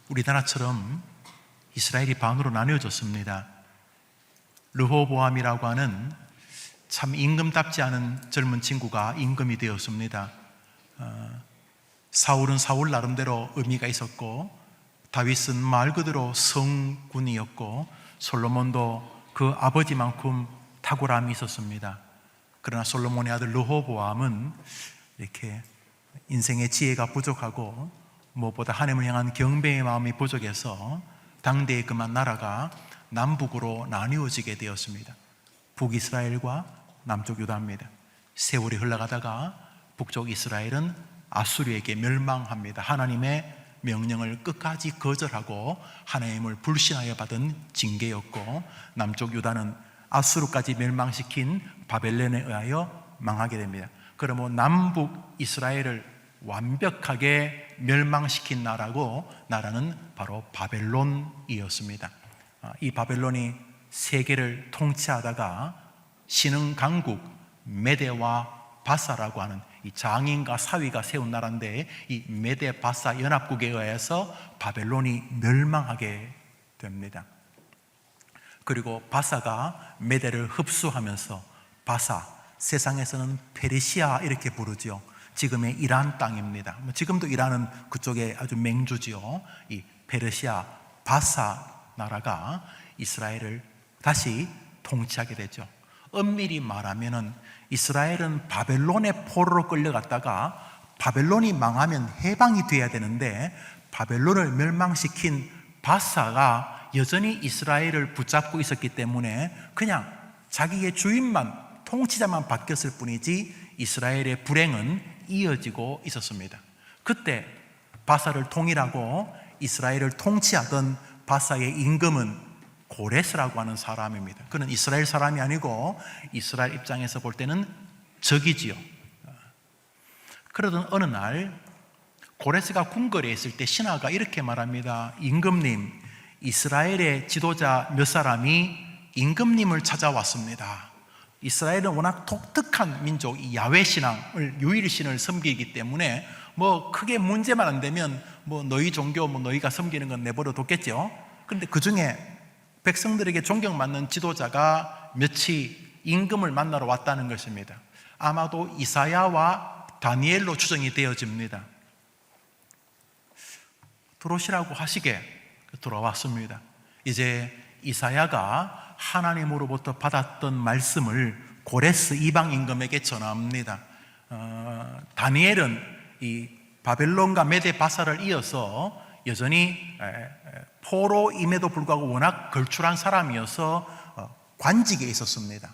우리나라처럼 이스라엘이 반으로 나뉘어졌습니다. 르호보암이라고 하는 참 임금답지 않은 젊은 친구가 임금이 되었습니다. 사울은 사울 나름대로 의미가 있었고, 다윗은 말 그대로 성군이었고, 솔로몬도 그 아버지만큼 탁월함이 있었습니다. 그러나 솔로몬의 아들 르호보암은 이렇게 인생의 지혜가 부족하고 무엇보다 하나님을 향한 경배의 마음이 부족해서 당대의 그만 나라가 남북으로 나뉘어지게 되었습니다. 북이스라엘과 남쪽 유다입니다. 세월이 흘러가다가 북쪽 이스라엘은 아수르에게 멸망합니다. 하나님의 명령을 끝까지 거절하고 하나님을 불신하여 받은 징계였고, 남쪽 유다는 아수르까지 멸망시킨 바벨론에 의하여 망하게 됩니다. 그러면 남북 이스라엘을 완벽하게 멸망시킨 나라는 바로 바벨론이었습니다. 이 바벨론이 세계를 통치하다가 신흥 강국 메데와 바사라고 하는 이 장인과 사위가 세운 나라인데, 이 메데 바사 연합국에 의해서 바벨론이 멸망하게 됩니다. 그리고 바사가 메데를 흡수하면서 바사, 세상에서는 페르시아 이렇게 부르죠. 지금의 이란 땅입니다. 지금도 이란은 그쪽에 아주 맹주지요. 이 페르시아 바사 나라가 이스라엘을 다시 통치하게 되죠. 엄밀히 말하면은 이스라엘은 바벨론의 포로로 끌려갔다가 바벨론이 망하면 해방이 돼야 되는데, 바벨론을 멸망시킨 바사가 여전히 이스라엘을 붙잡고 있었기 때문에 그냥 자기의 주인만, 통치자만 바뀌었을 뿐이지 이스라엘의 불행은 이어지고 있었습니다. 그때 바사를 통일하고 이스라엘을 통치하던 바사의 임금은 고레스라고 하는 사람입니다. 그는 이스라엘 사람이 아니고 이스라엘 입장에서 볼 때는 적이지요. 그러던 어느 날 고레스가 궁궐에 있을 때 신하가 이렇게 말합니다. 임금님, 이스라엘의 지도자 몇 사람이 임금님을 찾아왔습니다. 이스라엘은 워낙 독특한 민족, 이 야훼 신앙을, 유일신을 섬기기 때문에 뭐 크게 문제만 안 되면 뭐 너희 종교, 뭐 너희가 섬기는 건 내버려 뒀겠죠. 그런데 그 중에 백성들에게 존경받는 지도자가 몇이 임금을 만나러 왔다는 것입니다. 아마도 이사야와 다니엘로 추정이 되어집니다. 들어오시라고 하시게 돌아왔습니다. 이제 이사야가 하나님으로부터 받았던 말씀을 고레스 이방 임금에게 전합니다. 다니엘은 이 바벨론과 메데 바사를 이어서 여전히 포로임에도 불구하고 워낙 걸출한 사람이어서 관직에 있었습니다.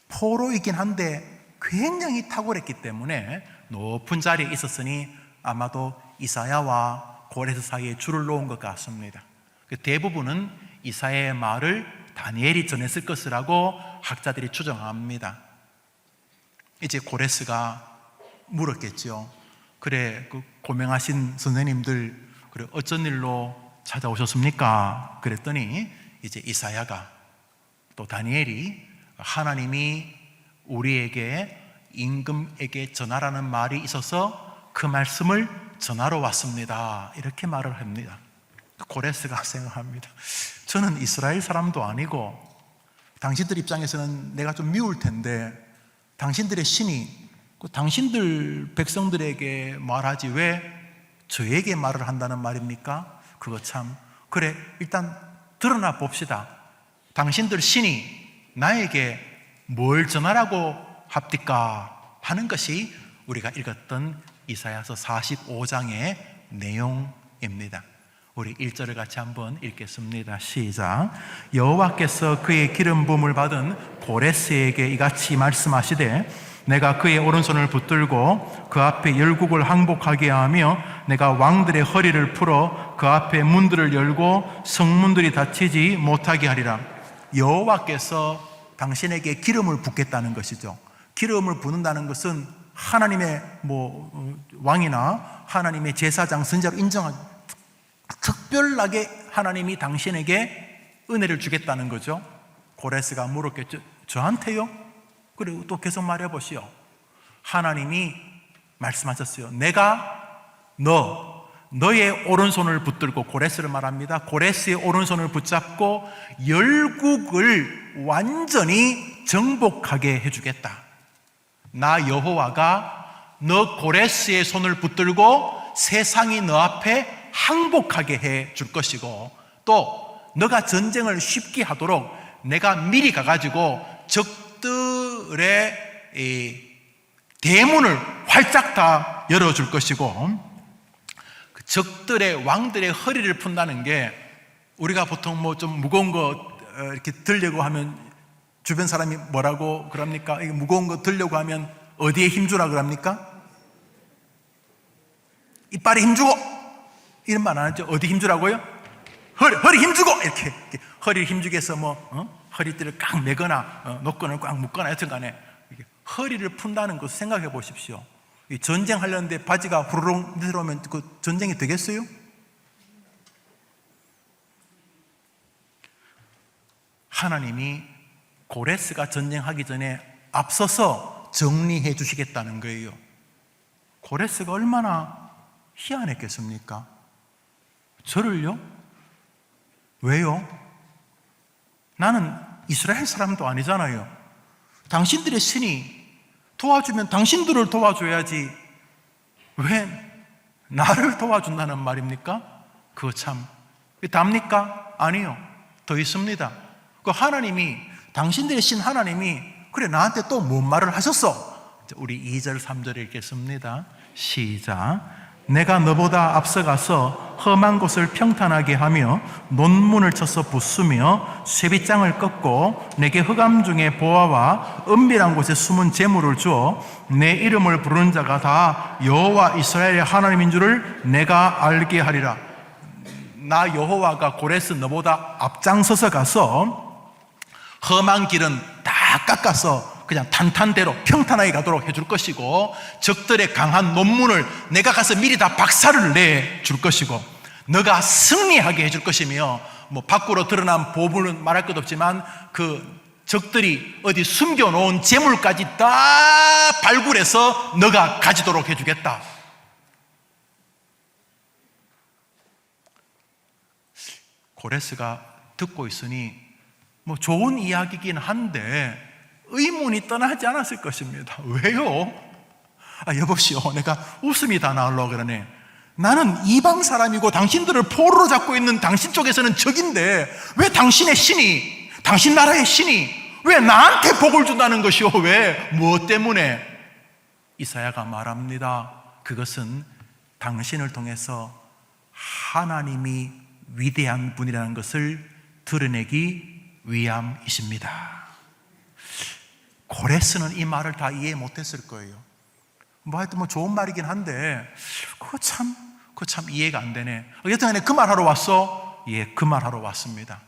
포로이긴 한데 굉장히 탁월했기 때문에 높은 자리에 있었으니 아마도 이사야와 고레스 사이에 줄을 놓은 것 같습니다. 대부분은 이사야의 말을 다니엘이 전했을 것이라고 학자들이 추정합니다. 이제 고레스가 물었겠죠. 그래, 그 고명하신 선생님들, 그래 어쩐 일로 찾아오셨습니까? 그랬더니 이제 이사야가 또 다니엘이 하나님이 우리에게 임금에게 전하라는 말이 있어서 그 말씀을 전하러 왔습니다. 이렇게 말을 합니다. 고레스가 생각합니다. 저는 이스라엘 사람도 아니고 당신들 입장에서는 내가 좀 미울 텐데 당신들의 신이 당신들 백성들에게 말하지 왜 저에게 말을 한다는 말입니까? 그거 참, 그래 일단 드러나 봅시다. 당신들 신이 나에게 뭘 전하라고 합니까? 하는 것이 우리가 읽었던 이사야서 45장의 내용입니다. 우리 1절을 같이 한번 읽겠습니다. 시작. 여호와께서 그의 기름 부음을 받은 고레스에게 이같이 말씀하시되 내가 그의 오른손을 붙들고 그 앞에 열국을 항복하게 하며 내가 왕들의 허리를 풀어 그 앞에 문들을 열고 성문들이 닫히지 못하게 하리라. 여호와께서 당신에게 기름을 붓겠다는 것이죠. 기름을 붓는다는 것은 하나님의 왕이나 하나님의 제사장, 선지자로 인정한 특별하게 하나님이 당신에게 은혜를 주겠다는 거죠. 고레스가 물었겠죠. 저한테요? 그리고 또 계속 말해보시오. 하나님이 말씀하셨어요. 내가 너 너의 오른손을 붙들고, 고레스를 말합니다. 고레스의 오른손을 붙잡고 열국을 완전히 정복하게 해주겠다. 나 여호와가 너 고레스의 손을 붙들고 세상이 너 앞에 항복하게 해 줄 것이고, 또 너가 전쟁을 쉽게 하도록 내가 미리 가가지고 적들의 대문을 활짝 다 열어줄 것이고, 적들의 왕들의 허리를 푼다는 게, 우리가 보통 뭐 좀 무거운 거 이렇게 들려고 하면 주변 사람이 뭐라고 그럽니까? 이게 무거운 거 들려고 하면 어디에 힘주라 그럽니까? 이빨에 힘주고, 이런 말 안 하죠? 어디 힘주라고요? 허리 힘주고, 이렇게 허리를 힘주게 해서 허리띠를 꽉 매거나 노끈을 꽉 묶거나 여튼 간에 허리를 푼다는 것을 생각해 보십시오. 전쟁하려는데 바지가 후루룩 들어오면 그 전쟁이 되겠어요? 하나님이 고레스가 전쟁하기 전에 앞서서 정리해 주시겠다는 거예요. 고레스가 얼마나 희한했겠습니까? 저를요? 왜요? 나는 이스라엘 사람도 아니잖아요. 당신들의 신이 도와주면 당신들을 도와줘야지 왜 나를 도와준다는 말입니까? 그거 참 답니까? 아니요. 더 있습니다. 그 하나님이, 당신들의 신 하나님이 그래 나한테 또 뭔 말을 하셨어? 우리 2절 3절에 읽겠습니다. 시작. 내가 너보다 앞서가서 험한 곳을 평탄하게 하며 논문을 쳐서 부수며 쇠빗장을 꺾고 내게 흑암 중에 보화와 은밀한 곳에 숨은 재물을 주어 내 이름을 부르는 자가 다 여호와 이스라엘의 하나님인 줄을 내가 알게 하리라. 나 여호와가 고레스 너보다 앞장서서 가서 험한 길은 다 깎아서 그냥 탄탄대로 평탄하게 가도록 해줄 것이고, 적들의 강한 논문을 내가 가서 미리 다 박살을 내줄 것이고, 너가 승리하게 해줄 것이며, 뭐 밖으로 드러난 보물은 말할 것 없지만 그 적들이 어디 숨겨놓은 재물까지 다 발굴해서 너가 가지도록 해주겠다. 고레스가 듣고 있으니 뭐 좋은 이야기긴 한데 의문이 떠나지 않았을 것입니다. 왜요? 여보시오, 내가 웃음이 다 나오려고 그러네. 나는 이방 사람이고 당신들을 포로로 잡고 있는 당신 쪽에서는 적인데 왜 당신의 신이, 당신 나라의 신이 왜 나한테 복을 준다는 것이오? 왜? 무엇 때문에? 이사야가 말합니다. 그것은 당신을 통해서 하나님이 위대한 분이라는 것을 드러내기 위함이십니다. 고레스는 이 말을 다 이해 못했을 거예요. 하여튼 좋은 말이긴 한데 그거 참 이해가 안 되네. 여튼간에 그 말하러 왔어? 예, 그 말하러 왔습니다.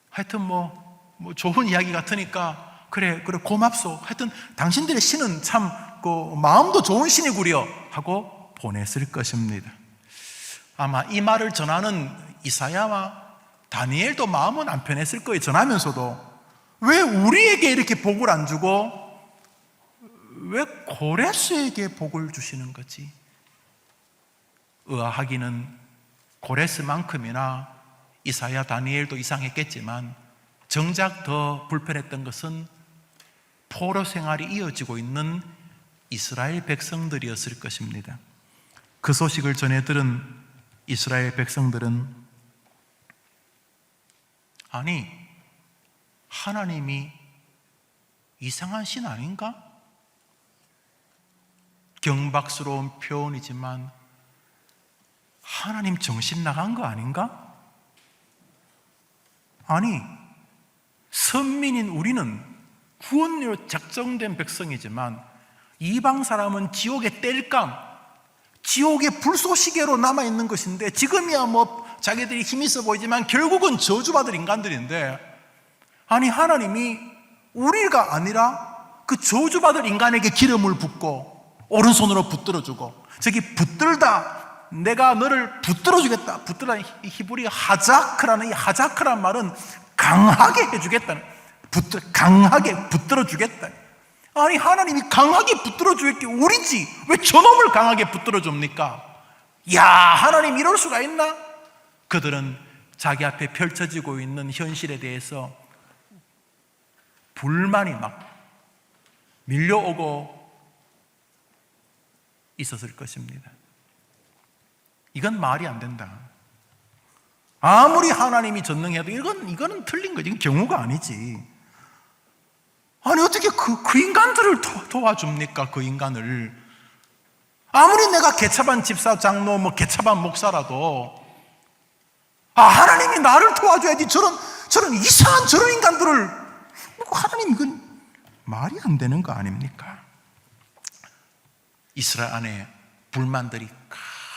하여튼 좋은 이야기 같으니까 그래 고맙소. 하여튼 당신들의 신은 참 마음도 좋은 신이구려 하고 보냈을 것입니다. 아마 이 말을 전하는 이사야와 다니엘도 마음은 안 편했을 거예요. 전하면서도 왜 우리에게 이렇게 복을 안 주고 왜 고레스에게 복을 주시는 거지? 의아하기는 고레스만큼이나 이사야, 다니엘도 이상했겠지만 정작 더 불편했던 것은 포로 생활이 이어지고 있는 이스라엘 백성들이었을 것입니다. 그 소식을 전해 들은 이스라엘 백성들은 아니, 하나님이 이상한 신 아닌가? 경박스러운 표현이지만 하나님 정신 나간 거 아닌가? 아니, 선민인 우리는 구원료로 작정된 백성이지만 이방 사람은 지옥의 땔감, 지옥의 불쏘시개로 남아있는 것인데 지금이야 자기들이 힘이 있어 보이지만 결국은 저주받을 인간들인데, 아니 하나님이 우리가 아니라 그 저주받을 인간에게 기름을 붓고 오른손으로 붙들어주고, 저기 붙들다, 내가 너를 붙들어주겠다. 붙들다는 히브리 하자크라는 이 하자크란 말은 강하게 해주겠다는, 강하게 붙들어주겠다. 아니 하나님이 강하게 붙들어주겠기 우리지 왜 저놈을 강하게 붙들어줍니까? 야, 하나님 이럴 수가 있나? 그들은 자기 앞에 펼쳐지고 있는 현실에 대해서 불만이 막 밀려오고 있었을 것입니다. 이건 말이 안 된다. 아무리 하나님이 전능해도 이거는 틀린 거지. 이건 경우가 아니지. 아니 어떻게 그 인간들을 도와줍니까? 그 인간을. 아무리 내가 개차반 집사 장로 개차반 목사라도 하나님이 나를 도와줘야지. 저런 이상한 저런 인간들을 하나님, 이건 말이 안 되는 거 아닙니까? 이스라엘 안에 불만들이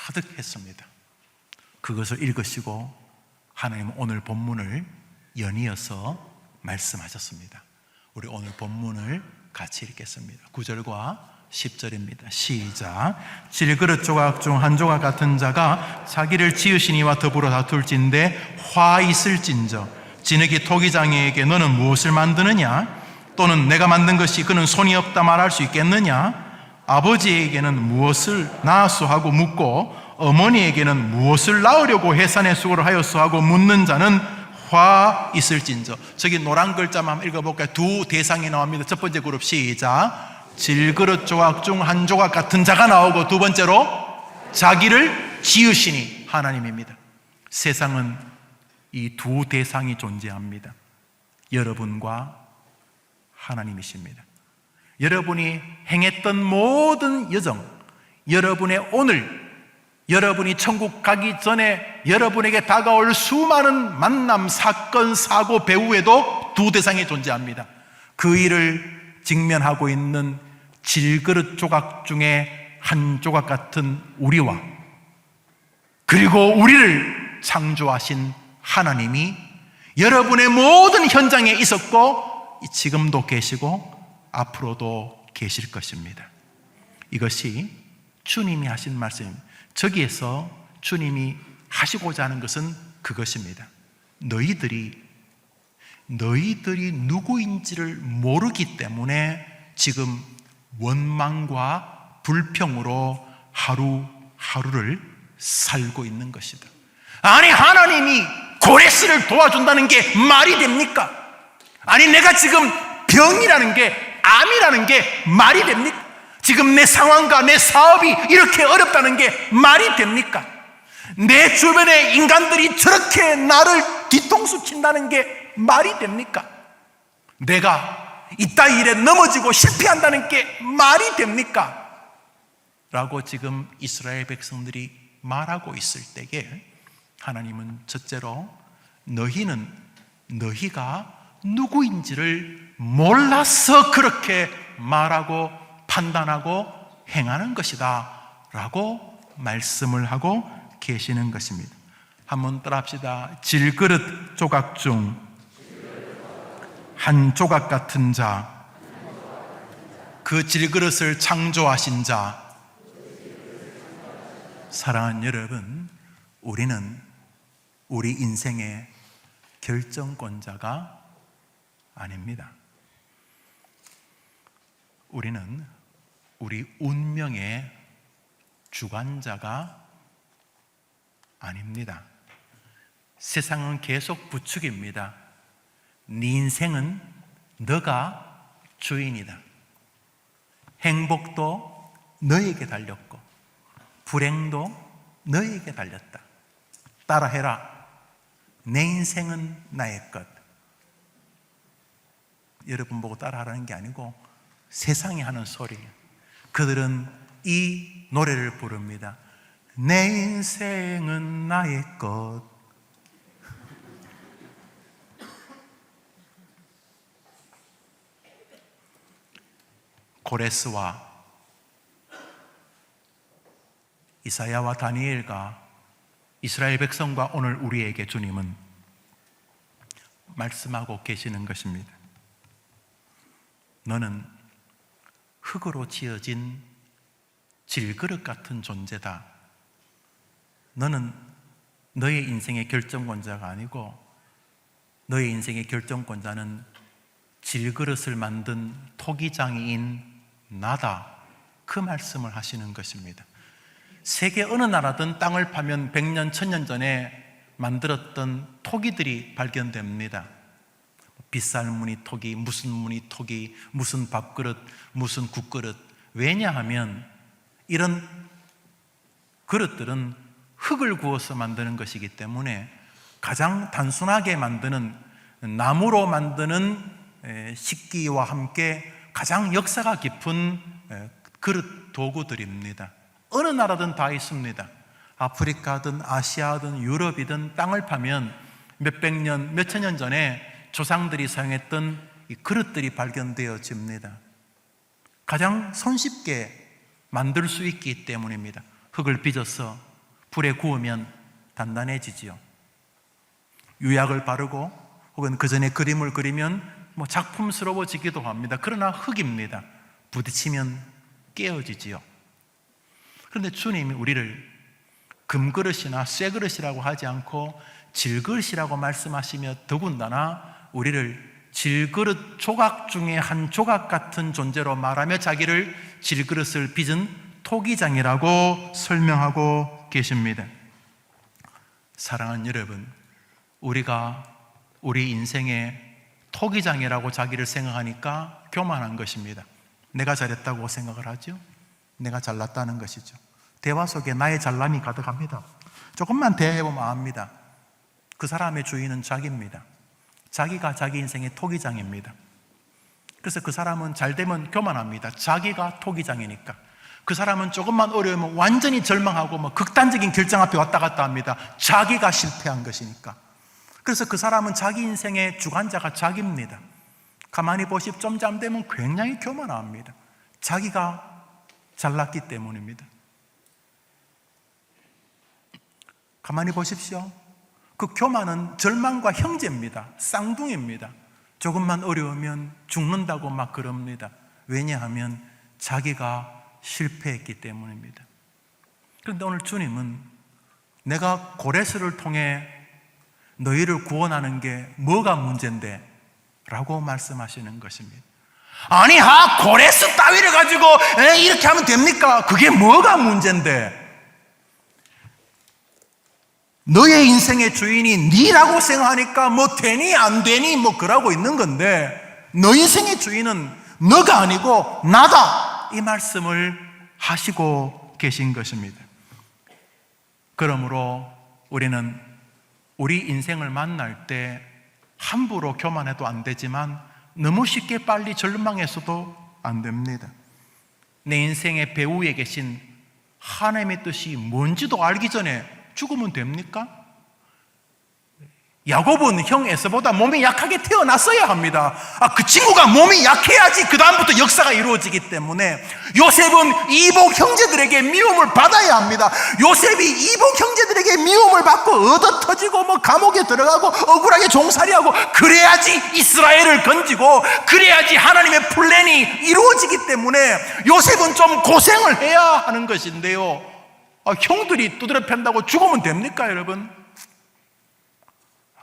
가득했습니다. 그것을 읽으시고 하나님은 오늘 본문을 연이어서 말씀하셨습니다. 우리 오늘 본문을 같이 읽겠습니다. 9절과 10절입니다. 시작. 질그릇 조각 중 한 조각 같은 자가 자기를 지으시니와 더불어 다툴진대 화 있을진저 진흙이 토기장이에게 너는 무엇을 만드느냐? 또는 내가 만든 것이 그는 손이 없다 말할 수 있겠느냐? 아버지에게는 무엇을 낳았소 하고 묻고 어머니에게는 무엇을 낳으려고 해산의 수고를 하였소 하고 묻는 자는 화 있을진저. 저기 노란 글자만 한번 읽어볼까요? 두 대상이 나옵니다. 첫 번째 그룹 시작. 질그릇 조각 중 한 조각 같은 자가 나오고, 두 번째로 자기를 지으시니 하나님입니다. 세상은 이 두 대상이 존재합니다. 여러분과 하나님이십니다. 여러분이 행했던 모든 여정, 여러분의 오늘, 여러분이 천국 가기 전에 여러분에게 다가올 수많은 만남, 사건, 사고 배후에도 두 대상이 존재합니다. 그 일을 직면하고 있는 질그릇 조각 중에 한 조각 같은 우리와, 그리고 우리를 창조하신 하나님이 여러분의 모든 현장에 있었고 지금도 계시고 앞으로도 계실 것입니다. 이것이 주님이 하신 말씀입니다. 저기에서 주님이 하시고자 하는 것은 그것입니다. 너희들이 누구인지를 모르기 때문에 지금 원망과 불평으로 하루하루를 살고 있는 것이다. 아니, 하나님이 고레스를 도와준다는 게 말이 됩니까? 아니, 내가 지금 병이라는 게, 암이라는 게 말이 됩니까? 지금 내 상황과 내 사업이 이렇게 어렵다는 게 말이 됩니까? 내 주변의 인간들이 저렇게 나를 뒤통수 친다는 게 말이 됩니까? 내가 이따위 일에 넘어지고 실패한다는 게 말이 됩니까? 라고 지금 이스라엘 백성들이 말하고 있을 때에 하나님은 첫째로 너희가 누구인지를 몰라서 그렇게 말하고 판단하고 행하는 것이다 라고 말씀을 하고 계시는 것입니다. 한번 따라합시다. 질그릇 조각 중 한 조각 같은 자, 그 질그릇을 창조하신 자. 사랑하는 여러분, 우리는 우리 인생의 결정권자가 아닙니다. 우리는 우리 운명의 주관자가 아닙니다. 세상은 계속 부추깁니다. 네 인생은 너가 주인이다. 행복도 너에게 달렸고 불행도 너에게 달렸다. 따라해라. 내 인생은 나의 것. 여러분 보고 따라하라는 게 아니고 세상이 하는 소리예요. 그들은 이 노래를 부릅니다. 내 인생은 나의 것. 고레스와 이사야와 다니엘과 이스라엘 백성과 오늘 우리에게 주님은 말씀하고 계시는 것입니다. 너는 흙으로 지어진 질그릇 같은 존재다. 너는 너의 인생의 결정권자가 아니고 너의 인생의 결정권자는 질그릇을 만든 토기장이인 나다. 그 말씀을 하시는 것입니다. 세계 어느 나라든 땅을 파면 100년, 1000년 전에 만들었던 토기들이 발견됩니다. 빗살 무늬 토기, 무슨 무늬 토기, 무슨 밥그릇, 무슨 국그릇. 왜냐하면 이런 그릇들은 흙을 구워서 만드는 것이기 때문에 가장 단순하게 만드는, 나무로 만드는 식기와 함께 가장 역사가 깊은 그릇 도구들입니다. 어느 나라든 다 있습니다. 아프리카든 아시아든 유럽이든 땅을 파면 몇백 년, 몇천 년 전에 조상들이 사용했던 이 그릇들이 발견되어집니다. 가장 손쉽게 만들 수 있기 때문입니다. 흙을 빚어서 불에 구우면 단단해지지요. 유약을 바르고 혹은 그 전에 그림을 그리면 작품스러워지기도 합니다. 그러나 흙입니다. 부딪히면 깨어지지요. 그런데 주님이 우리를 금그릇이나 쇠그릇이라고 하지 않고 질그릇이라고 말씀하시며 더군다나 우리를 질그릇 조각 중에 한 조각 같은 존재로 말하며 자기를 질그릇을 빚은 토기장이라고 설명하고 계십니다. 사랑하는 여러분, 우리가 우리 인생의 토기장이라고 자기를 생각하니까 교만한 것입니다. 내가 잘했다고 생각을 하죠. 내가 잘났다는 것이죠. 대화 속에 나의 잘남이 가득합니다. 조금만 대화해보면 압니다. 그 사람의 주인은 자기입니다. 자기가 자기 인생의 토기장입니다. 그래서 그 사람은 잘되면 교만합니다. 자기가 토기장이니까. 그 사람은 조금만 어려우면 완전히 절망하고 극단적인 결정 앞에 왔다 갔다 합니다. 자기가 실패한 것이니까. 그래서 그 사람은 자기 인생의 주관자가 자기입니다. 가만히 보십 좀 잠되면 굉장히 교만합니다. 자기가 잘났기 때문입니다. 가만히 보십시오. 그 교만은 절망과 형제입니다. 쌍둥이입니다. 조금만 어려우면 죽는다고 막 그럽니다. 왜냐하면 자기가 실패했기 때문입니다. 그런데 오늘 주님은 내가 고레스를 통해 너희를 구원하는 게 뭐가 문제인데? 라고 말씀하시는 것입니다. 아니, 고레스 따위를 가지고 이렇게 하면 됩니까? 그게 뭐가 문제인데? 너의 인생의 주인이 니라고 생각하니까 되니 안 되니 그러고 있는 건데, 너 인생의 주인은 너가 아니고 나다, 이 말씀을 하시고 계신 것입니다. 그러므로 우리는 우리 인생을 만날 때 함부로 교만해도 안 되지만 너무 쉽게 빨리 절망해서도 안 됩니다. 내 인생의 배후에 계신 하나님의 뜻이 뭔지도 알기 전에 죽으면 됩니까? 야곱은 형 에서보다 몸이 약하게 태어났어야 합니다. 그 친구가 몸이 약해야지 그 다음부터 역사가 이루어지기 때문에 요셉은 이복 형제들에게 미움을 받아야 합니다. 요셉이 이복 형제들에게 미움을 받고 얻어터지고 감옥에 들어가고 억울하게 종살이하고 그래야지 이스라엘을 건지고 그래야지 하나님의 플랜이 이루어지기 때문에 요셉은 좀 고생을 해야 하는 것인데요, 형들이 두드려 팬다고 죽으면 됩니까, 여러분?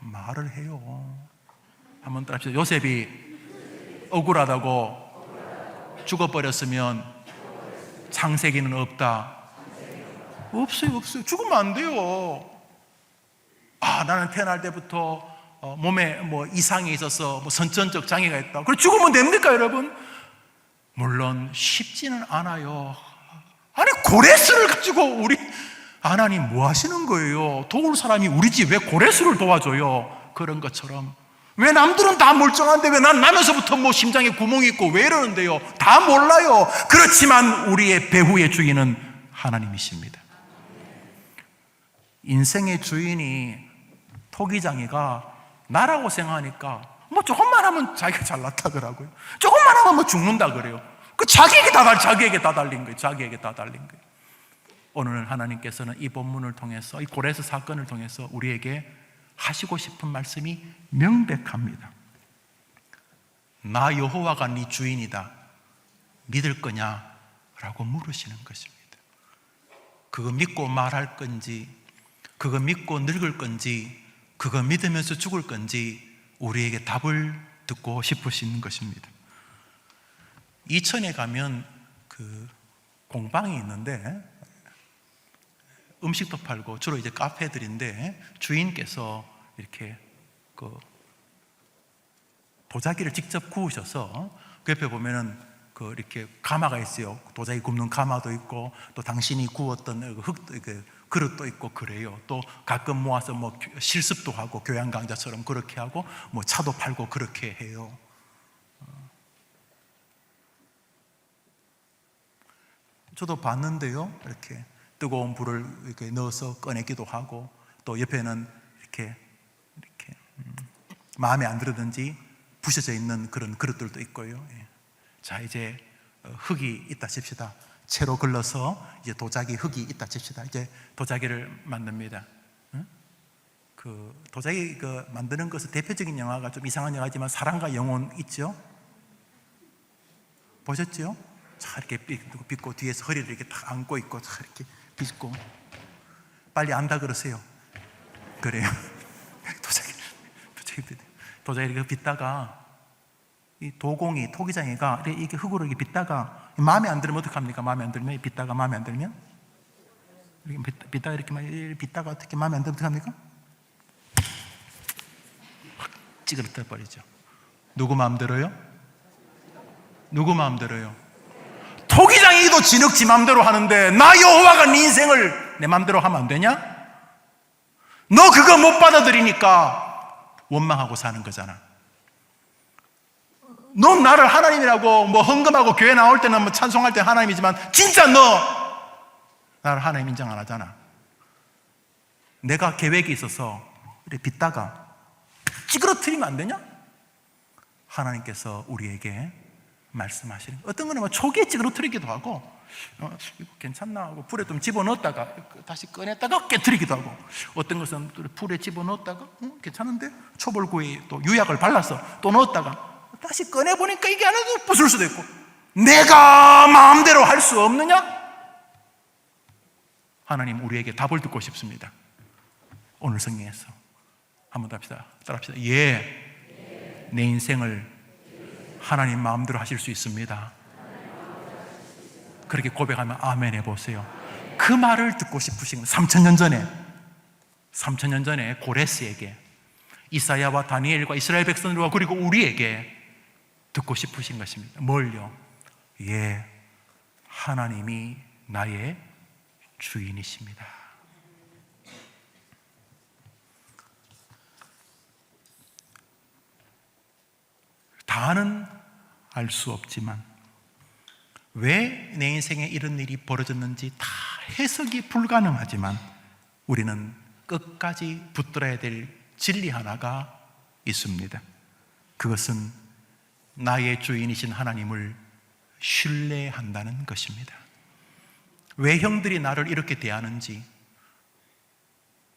말을 해요. 한번 따라합시다. 요셉이 억울하다고 죽어버렸으면 창세기는 없다. 없어요. 죽으면 안 돼요. 나는 태어날 때부터 몸에 이상이 있어서 선천적 장애가 있다. 그래 죽으면 됩니까, 여러분? 물론 쉽지는 않아요. 아니, 고레스를 가지고 우리 하나님 뭐 하시는 거예요? 도울 사람이 우리지 왜 고레스를 도와줘요? 그런 것처럼 왜 남들은 다 멀쩡한데 왜 난 나면서부터 심장에 구멍이 있고 왜 이러는데요? 다 몰라요. 그렇지만 우리의 배후의 주인은 하나님이십니다. 인생의 주인이 토기장이가 나라고 생각하니까 조금만 하면 자기가 잘났다 그러고요, 조금만 하면 죽는다 그래요. 자기에게 다 달린 거예요. 자기에게 다 달린 거예요. 오늘 하나님께서는 이 본문을 통해서, 이 고레스 사건을 통해서 우리에게 하시고 싶은 말씀이 명백합니다. 나 여호와가 네 주인이다, 믿을 거냐? 라고 물으시는 것입니다. 그거 믿고 말할 건지, 그거 믿고 늙을 건지, 그거 믿으면서 죽을 건지 우리에게 답을 듣고 싶으신 것입니다. 이천에 가면 그 공방이 있는데 음식도 팔고 주로 이제 카페들인데 주인께서 이렇게 그 도자기를 직접 구우셔서 그 옆에 보면은 그 이렇게 가마가 있어요. 도자기 굽는 가마도 있고 또 당신이 구웠던 그릇도 있고 그래요. 또 가끔 모아서 뭐 실습도 하고 교양 강좌처럼 그렇게 하고 뭐 차도 팔고 그렇게 해요. 저도 봤는데요. 이렇게 뜨거운 불을 이렇게 넣어서 꺼내기도 하고 또 옆에는 이렇게 마음에 안 들었는지 부셔져 있는 그런 그릇들도 있고요. 예. 자, 이제 흙이 있다 칩시다. 채로 걸러서 이제 도자기 흙이 있다 칩시다. 이제 도자기를 만듭니다. 응? 그 도자기 만드는 것은 대표적인 영화가 좀 이상한 영화지만 사랑과 영혼 있죠? 보셨죠? 자, 이렇게 빚고 뒤에서 허리를 이렇게 딱 안고 있고 자, 이렇게 빚고 빨리 안다 그러세요. 그래요. 도자기 이렇게 빚다가 이 도공이 토기장이가 이렇게 흙으로 이렇게 빚다가 마음에 안 들면 어떡합니까? 마음에 안 들면 빚다가 마음에 안 들면 이렇게 빚다가 이렇게 막 빚다가 어떻게 마음에 안 들면 어떡합니까? 확 찌그러뜨려 버리죠. 누구 마음대로요? 누구 마음대로요? 토기장이도 진흙 지 마음대로 하는데 나 여호와가 네 인생을 내 마음대로 하면 안 되냐? 너 그거 못 받아들이니까 원망하고 사는 거잖아. 너 나를 하나님이라고 뭐 헌금하고 교회 나올 때는 뭐 찬송할 때 하나님이지만 진짜 너 나를 하나님 인정 안 하잖아. 내가 계획이 있어서 이렇게 빚다가 찌그러뜨리면 안 되냐? 하나님께서 우리에게 말씀하시는 어떤 거는 뭐 초기에 찌그러뜨리기도 하고 이거 괜찮나 하고 불에 좀 집어넣었다가 다시 꺼냈다가 깨뜨리기도 하고 어떤 것은 불에 집어넣었다가 괜찮은데 초벌구이 또 유약을 발라서 또 넣었다가 다시 꺼내보니까 이게 안 해도 부술 수도 있고 내가 마음대로 할 수 없느냐? 하나님 우리에게 답을 듣고 싶습니다. 오늘 성경에서 한번 따라합시다. 예, 내 인생을 하나님 마음대로 하실 수 있습니다. 그렇게 고백하면 아멘 해보세요. 그 말을 듣고 싶으신 3,000년 전에 고레스에게 이사야와 다니엘과 이스라엘 백성들과 그리고 우리에게 듣고 싶으신 것입니다. 뭘요? 예, 하나님이 나의 주인이십니다. 다는 알 수 없지만 왜 내 인생에 이런 일이 벌어졌는지 다 해석이 불가능하지만 우리는 끝까지 붙들어야 될 진리 하나가 있습니다. 그것은 나의 주인이신 하나님을 신뢰한다는 것입니다. 왜 형들이 나를 이렇게 대하는지,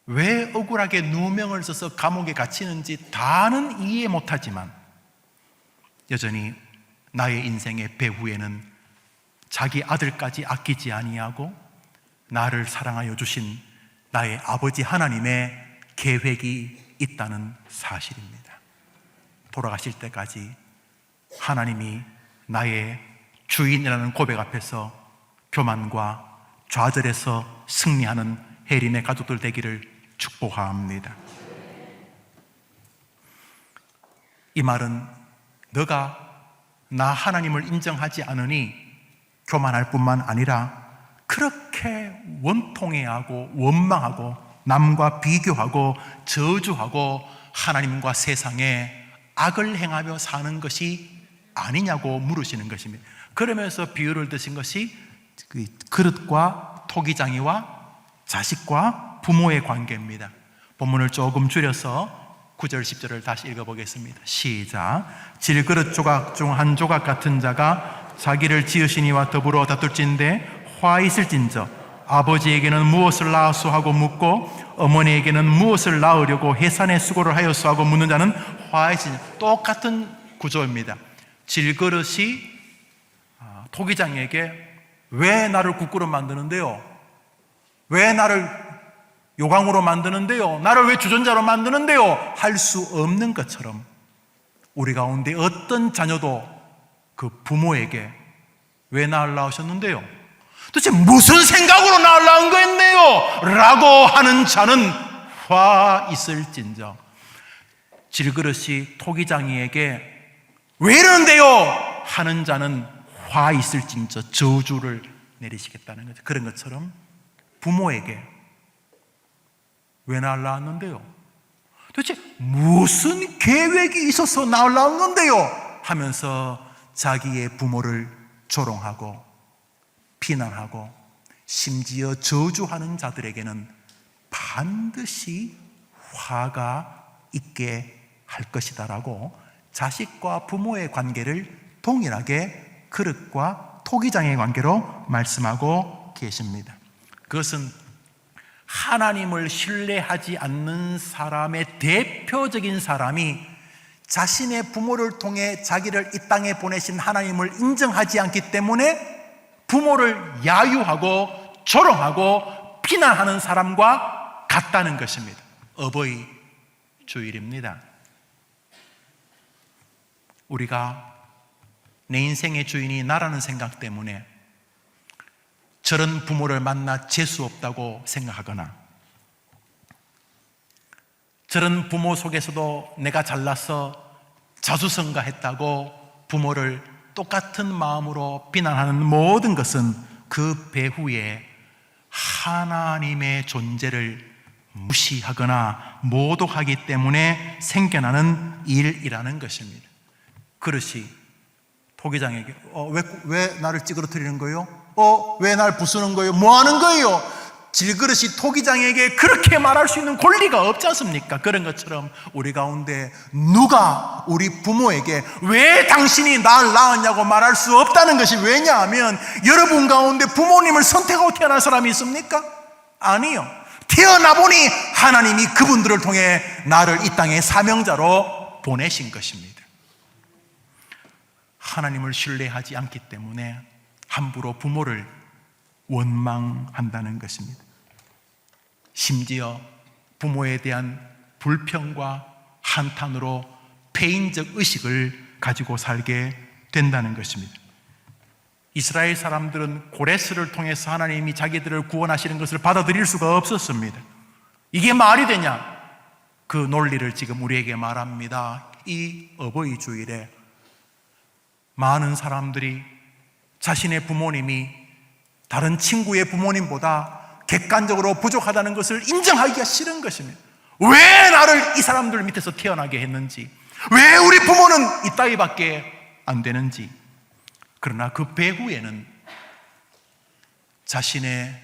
왜 억울하게 누명을 써서 감옥에 갇히는지 다는 이해 못하지만 여전히 나의 인생의 배후에는 자기 아들까지 아끼지 아니하고 나를 사랑하여 주신 나의 아버지 하나님의 계획이 있다는 사실입니다. 돌아가실 때까지 하나님이 나의 주인이라는 고백 앞에서 교만과 좌절에서 승리하는 혜림의 가족들 되기를 축복합니다. 이 말은 너가 나 하나님을 인정하지 않으니 교만할 뿐만 아니라 그렇게 원통해하고 원망하고 남과 비교하고 저주하고 하나님과 세상에 악을 행하며 사는 것이 아니냐고 물으시는 것입니다. 그러면서 비유를 드신 것이 그릇과 토기장이와 자식과 부모의 관계입니다. 본문을 조금 줄여서 9절 10절을 다시 읽어보겠습니다. 시작. 질그릇 조각 중 한 조각 같은 자가 자기를 지으신 이와 더불어 다툴진대 화 있을진저 아버지에게는 무엇을 낳았소 하고 묻고 어머니에게는 무엇을 낳으려고 해산의 수고를 하였소 하고 묻는 자는 화이진저. 똑같은 구조입니다. 질그릇이 토기장에게 왜 나를 국구로 만드는데요? 왜 나를 요강으로 만드는데요? 나를 왜 주전자로 만드는데요? 할 수 없는 것처럼 우리 가운데 어떤 자녀도 그 부모에게 왜 나를 낳으셨는데요? 도대체 무슨 생각으로 나를 낳은 거였네요? 라고 하는 자는 화 있을진저. 질그릇이 토기장이에게 왜 이러는데요? 하는 자는 화 있을진저 저주를 내리시겠다는 거죠. 그런 것처럼 부모에게 왜 나를 낳았는데요? 도대체 무슨 계획이 있어서 나를 낳은 건데요? 하면서 자기의 부모를 조롱하고 비난하고 심지어 저주하는 자들에게는 반드시 화가 있게 할 것이다라고 자식과 부모의 관계를 동일하게 그릇과 토기장의 관계로 말씀하고 계십니다. 그것은 하나님을 신뢰하지 않는 사람의 대표적인 사람이 자신의 부모를 통해 자기를 이 땅에 보내신 하나님을 인정하지 않기 때문에 부모를 야유하고 조롱하고 비난하는 사람과 같다는 것입니다. 어버이 주일입니다. 우리가 내 인생의 주인이 나라는 생각 때문에 저런 부모를 만나 재수 없다고 생각하거나 저런 부모 속에서도 내가 잘나서 자수성가했다고 부모를 똑같은 마음으로 비난하는 모든 것은 그 배후에 하나님의 존재를 무시하거나 모독하기 때문에 생겨나는 일이라는 것입니다. 그릇이 토기장에게 왜 나를 찌그러뜨리는 거예요? 왜 날 부수는 거예요? 뭐 하는 거예요? 질그릇이 토기장에게 그렇게 말할 수 있는 권리가 없지 않습니까? 그런 것처럼 우리 가운데 누가 우리 부모에게 왜 당신이 날 낳았냐고 말할 수 없다는 것이 왜냐하면 여러분 가운데 부모님을 선택하고 태어난 사람이 있습니까? 아니요. 태어나 보니 하나님이 그분들을 통해 나를 이 땅에 사명자로 보내신 것입니다. 하나님을 신뢰하지 않기 때문에 함부로 부모를 원망한다는 것입니다. 심지어 부모에 대한 불평과 한탄으로 패인적 의식을 가지고 살게 된다는 것입니다. 이스라엘 사람들은 고레스를 통해서 하나님이 자기들을 구원하시는 것을 받아들일 수가 없었습니다. 이게 말이 되냐? 그 논리를 지금 우리에게 말합니다. 이 어버이 주일에 많은 사람들이 자신의 부모님이 다른 친구의 부모님보다 객관적으로 부족하다는 것을 인정하기가 싫은 것입니다. 왜 나를 이 사람들 밑에서 태어나게 했는지, 왜 우리 부모는 이 따위밖에 안 되는지. 그러나 그 배후에는 자신의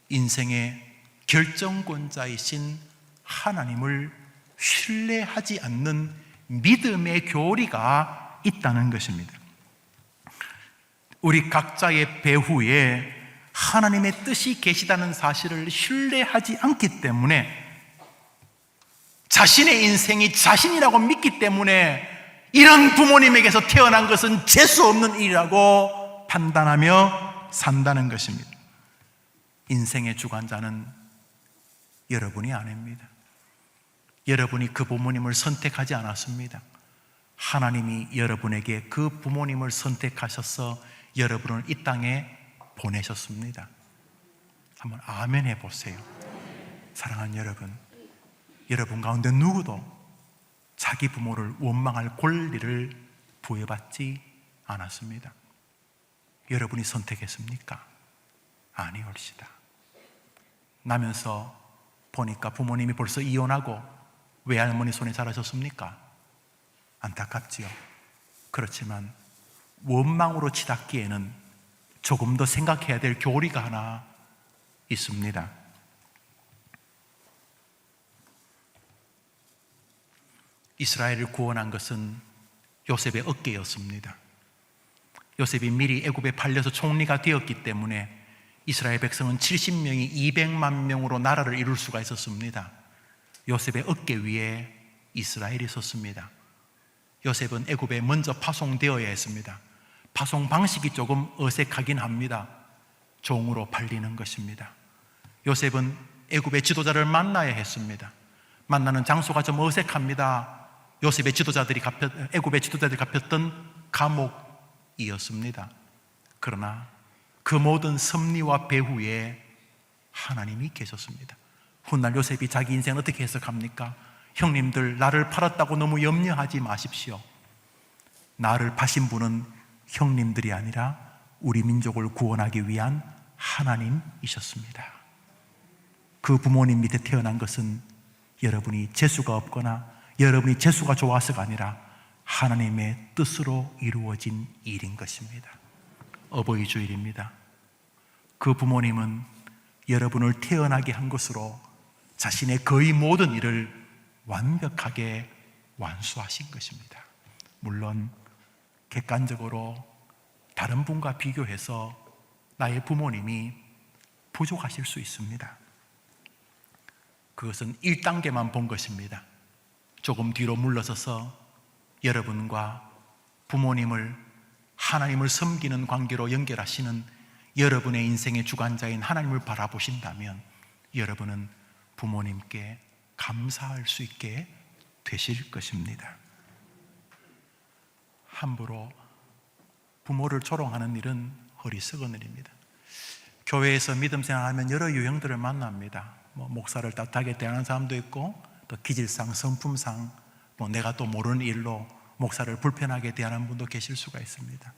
인생의 결정권자이신 하나님을 신뢰하지 않는 믿음의 교리가 있다는 것입니다. 우리 각자의 배후에 하나님의 뜻이 계시다는 사실을 신뢰하지 않기 때문에 자신의 인생이 자신이라고 믿기 때문에 이런 부모님에게서 태어난 것은 재수 없는 일이라고 판단하며 산다는 것입니다. 인생의 주관자는 여러분이 아닙니다. 여러분이 그 부모님을 선택하지 않았습니다. 하나님이 여러분에게 그 부모님을 선택하셔서 여러분을 이 땅에 보내셨습니다. 한번 아멘 해보세요. 사랑하는 여러분, 여러분 가운데 누구도 자기 부모를 원망할 권리를 부여받지 않았습니다. 여러분이 선택했습니까? 아니올시다. 나면서 보니까 부모님이 벌써 이혼하고 외할머니 손에 자라셨습니까? 안타깝지요. 그렇지만 원망으로 치닫기에는 조금 더 생각해야 될 교리가 하나 있습니다. 이스라엘을 구원한 것은 요셉의 어깨였습니다. 요셉이 미리 애굽에 팔려서 총리가 되었기 때문에 이스라엘 백성은 70명이 200만 명으로 나라를 이룰 수가 있었습니다. 요셉의 어깨 위에 이스라엘이 섰습니다. 요셉은 애굽에 먼저 파송되어야 했습니다. 파송 방식이 조금 어색하긴 합니다. 종으로 팔리는 것입니다. 요셉은 애굽의 지도자를 만나야 했습니다. 만나는 장소가 좀 어색합니다. 요셉의 지도자들이 애굽의 지도자들이 갚혔던 감옥이었습니다. 그러나 그 모든 섭리와 배후에 하나님이 계셨습니다. 훗날 요셉이 자기 인생 어떻게 해석합니까? 형님들, 나를 팔았다고 너무 염려하지 마십시오. 나를 파신 분은 형님들이 아니라 우리 민족을 구원하기 위한 하나님이셨습니다. 그 부모님 밑에 태어난 것은 여러분이 재수가 없거나 여러분이 재수가 좋아서가 아니라 하나님의 뜻으로 이루어진 일인 것입니다. 어버이 주일입니다. 그 부모님은 여러분을 태어나게 한 것으로 자신의 거의 모든 일을 완벽하게 완수하신 것입니다. 물론 객관적으로 다른 분과 비교해서 나의 부모님이 부족하실 수 있습니다. 그것은 1단계만 본 것입니다. 조금 뒤로 물러서서 여러분과 부모님을 하나님을 섬기는 관계로 연결하시는 여러분의 인생의 주관자인 하나님을 바라보신다면 여러분은 부모님께 감사할 수 있게 되실 것입니다. 함부로 부모를 조롱하는 일은 어리석은 일입니다. 교회에서 믿음 생활하면 여러 유형들을 만납니다. 목사를 따뜻하게 대하는 사람도 있고, 또 기질상, 성품상 내가 또 모르는 일로 목사를 불편하게 대하는 분도 계실 수가 있습니다.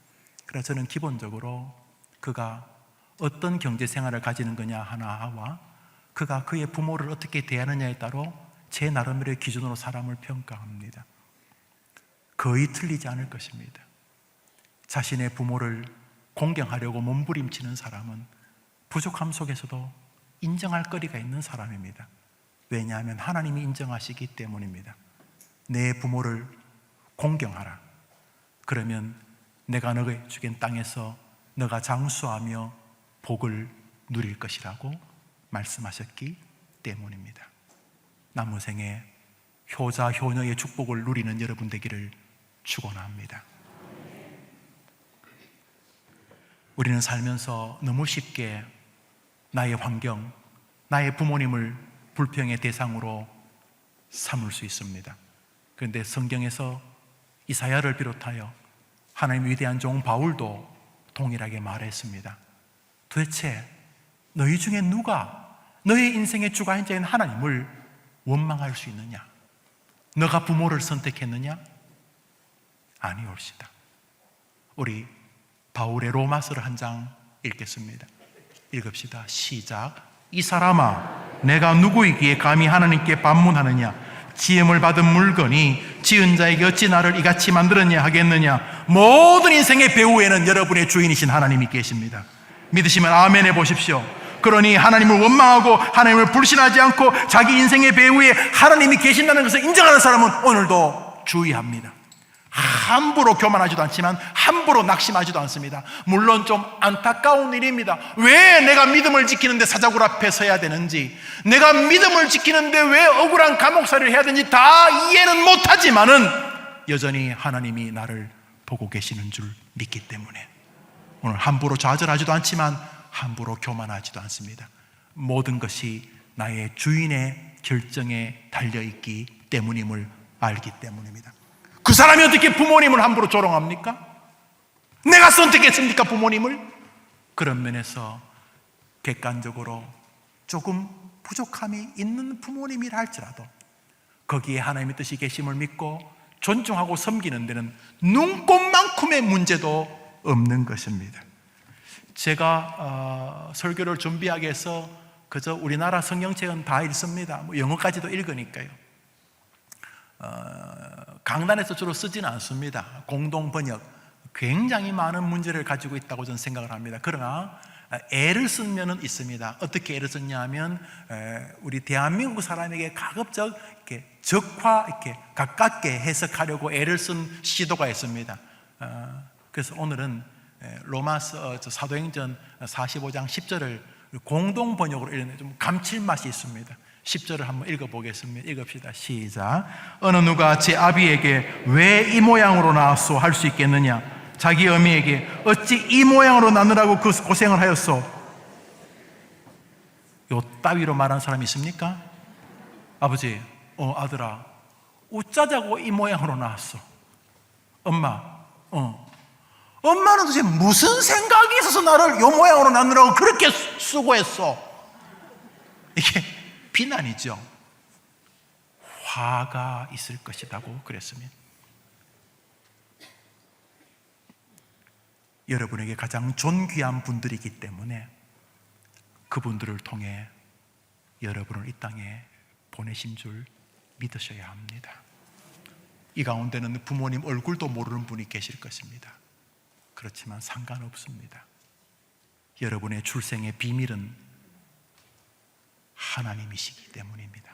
그래서 저는 기본적으로 그가 어떤 경제 생활을 가지는 거냐 하나와 그가 그의 부모를 어떻게 대하느냐에 따라 제 나름의 기준으로 사람을 평가합니다. 거의 틀리지 않을 것입니다. 자신의 부모를 공경하려고 몸부림치는 사람은 부족함 속에서도 인정할 거리가 있는 사람입니다. 왜냐하면 하나님이 인정하시기 때문입니다. 내 부모를 공경하라. 그러면 내가 너에게 주긴 땅에서 너가 장수하며 복을 누릴 것이라고 말씀하셨기 때문입니다. 남은 생에 효자 효녀의 축복을 누리는 여러분 되기를 축원합니다. 우리는 살면서 너무 쉽게 나의 환경, 나의 부모님을 불평의 대상으로 삼을 수 있습니다. 그런데 성경에서 이사야를 비롯하여 하나님의 위대한 종 바울도 동일하게 말했습니다. 도대체 너희 중에 누가 너의 인생의 주관자인 하나님을 원망할 수 있느냐? 너가 부모를 선택했느냐? 아니올시다. 우리 바울의 로마서를 한 장 읽겠습니다. 읽읍시다. 시작. 이 사람아, 내가 누구이기에 감히 하나님께 반문하느냐? 지음을 받은 물건이 지은 자에게 어찌 나를 이같이 만들었냐 하겠느냐? 모든 인생의 배후에는 여러분의 주인이신 하나님이 계십니다. 믿으시면 아멘 해보십시오. 그러니 하나님을 원망하고 하나님을 불신하지 않고 자기 인생의 배후에 하나님이 계신다는 것을 인정하는 사람은 오늘도 주의합니다. 함부로 교만하지도 않지만 함부로 낙심하지도 않습니다. 물론 좀 안타까운 일입니다. 왜 내가 믿음을 지키는데 사자굴 앞에 서야 되는지, 내가 믿음을 지키는데 왜 억울한 감옥살이를 해야 되는지 다 이해는 못하지만은 여전히 하나님이 나를 보고 계시는 줄 믿기 때문에 오늘 함부로 좌절하지도 않지만 함부로 교만하지도 않습니다. 모든 것이 나의 주인의 결정에 달려있기 때문임을 알기 때문입니다. 그 사람이 어떻게 부모님을 함부로 조롱합니까? 내가 선택했습니까, 부모님을? 그런 면에서 객관적으로 조금 부족함이 있는 부모님이라 할지라도 거기에 하나님의 뜻이 계심을 믿고 존중하고 섬기는 데는 눈꼽만큼의 문제도 없는 것입니다. 제가 설교를 준비하기 위해서 그저 우리나라 성경책은 다 읽습니다. 영어까지도 읽으니까요. 강단에서 주로 쓰지는 않습니다. 공동 번역, 굉장히 많은 문제를 가지고 있다고 저는 생각을 합니다. 그러나 애를 쓴 면은 있습니다. 어떻게 애를 썼냐 하면 우리 대한민국 사람에게 가급적 이렇게 적화, 이렇게 가깝게 해석하려고 애를 쓴 시도가 있습니다. 그래서 오늘은 로마서 사도행전 45장 10절을 공동 번역으로 읽는 좀 감칠맛이 있습니다. 10절을 한번 읽어보겠습니다. 읽읍시다. 시작. 어느 누가 제 아비에게 왜 이 모양으로 낳았소 할 수 있겠느냐? 자기 어미에게 어찌 이 모양으로 낳느라고 그 고생을 하였소? 요 따위로 말하는 사람이 있습니까? 아버지, 아들아, 어쩌자고 이 모양으로 낳았어? 엄마, 엄마는 도대체 무슨 생각이 있어서 나를 요 모양으로 낳느라고 그렇게 수고했어? 이게 비난이죠. 화가 있을 것이라고 그랬습니다. 여러분에게 가장 존귀한 분들이기 때문에 그분들을 통해 여러분을 이 땅에 보내신 줄 믿으셔야 합니다. 이 가운데는 부모님 얼굴도 모르는 분이 계실 것입니다. 그렇지만 상관없습니다. 여러분의 출생의 비밀은 하나님이시기 때문입니다.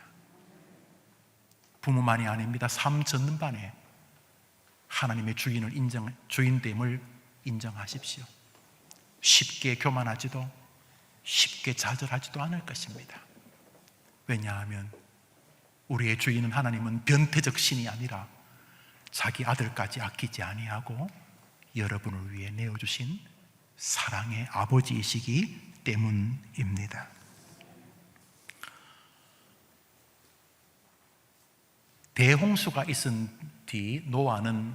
부모만이 아닙니다. 삶 전반에 하나님의 주인됨을 인정하십시오. 쉽게 교만하지도 쉽게 좌절하지도 않을 것입니다. 왜냐하면 우리의 주인은 하나님은 변태적 신이 아니라 자기 아들까지 아끼지 아니하고 여러분을 위해 내어주신 사랑의 아버지이시기 때문입니다. 대홍수가 있은 뒤 노아는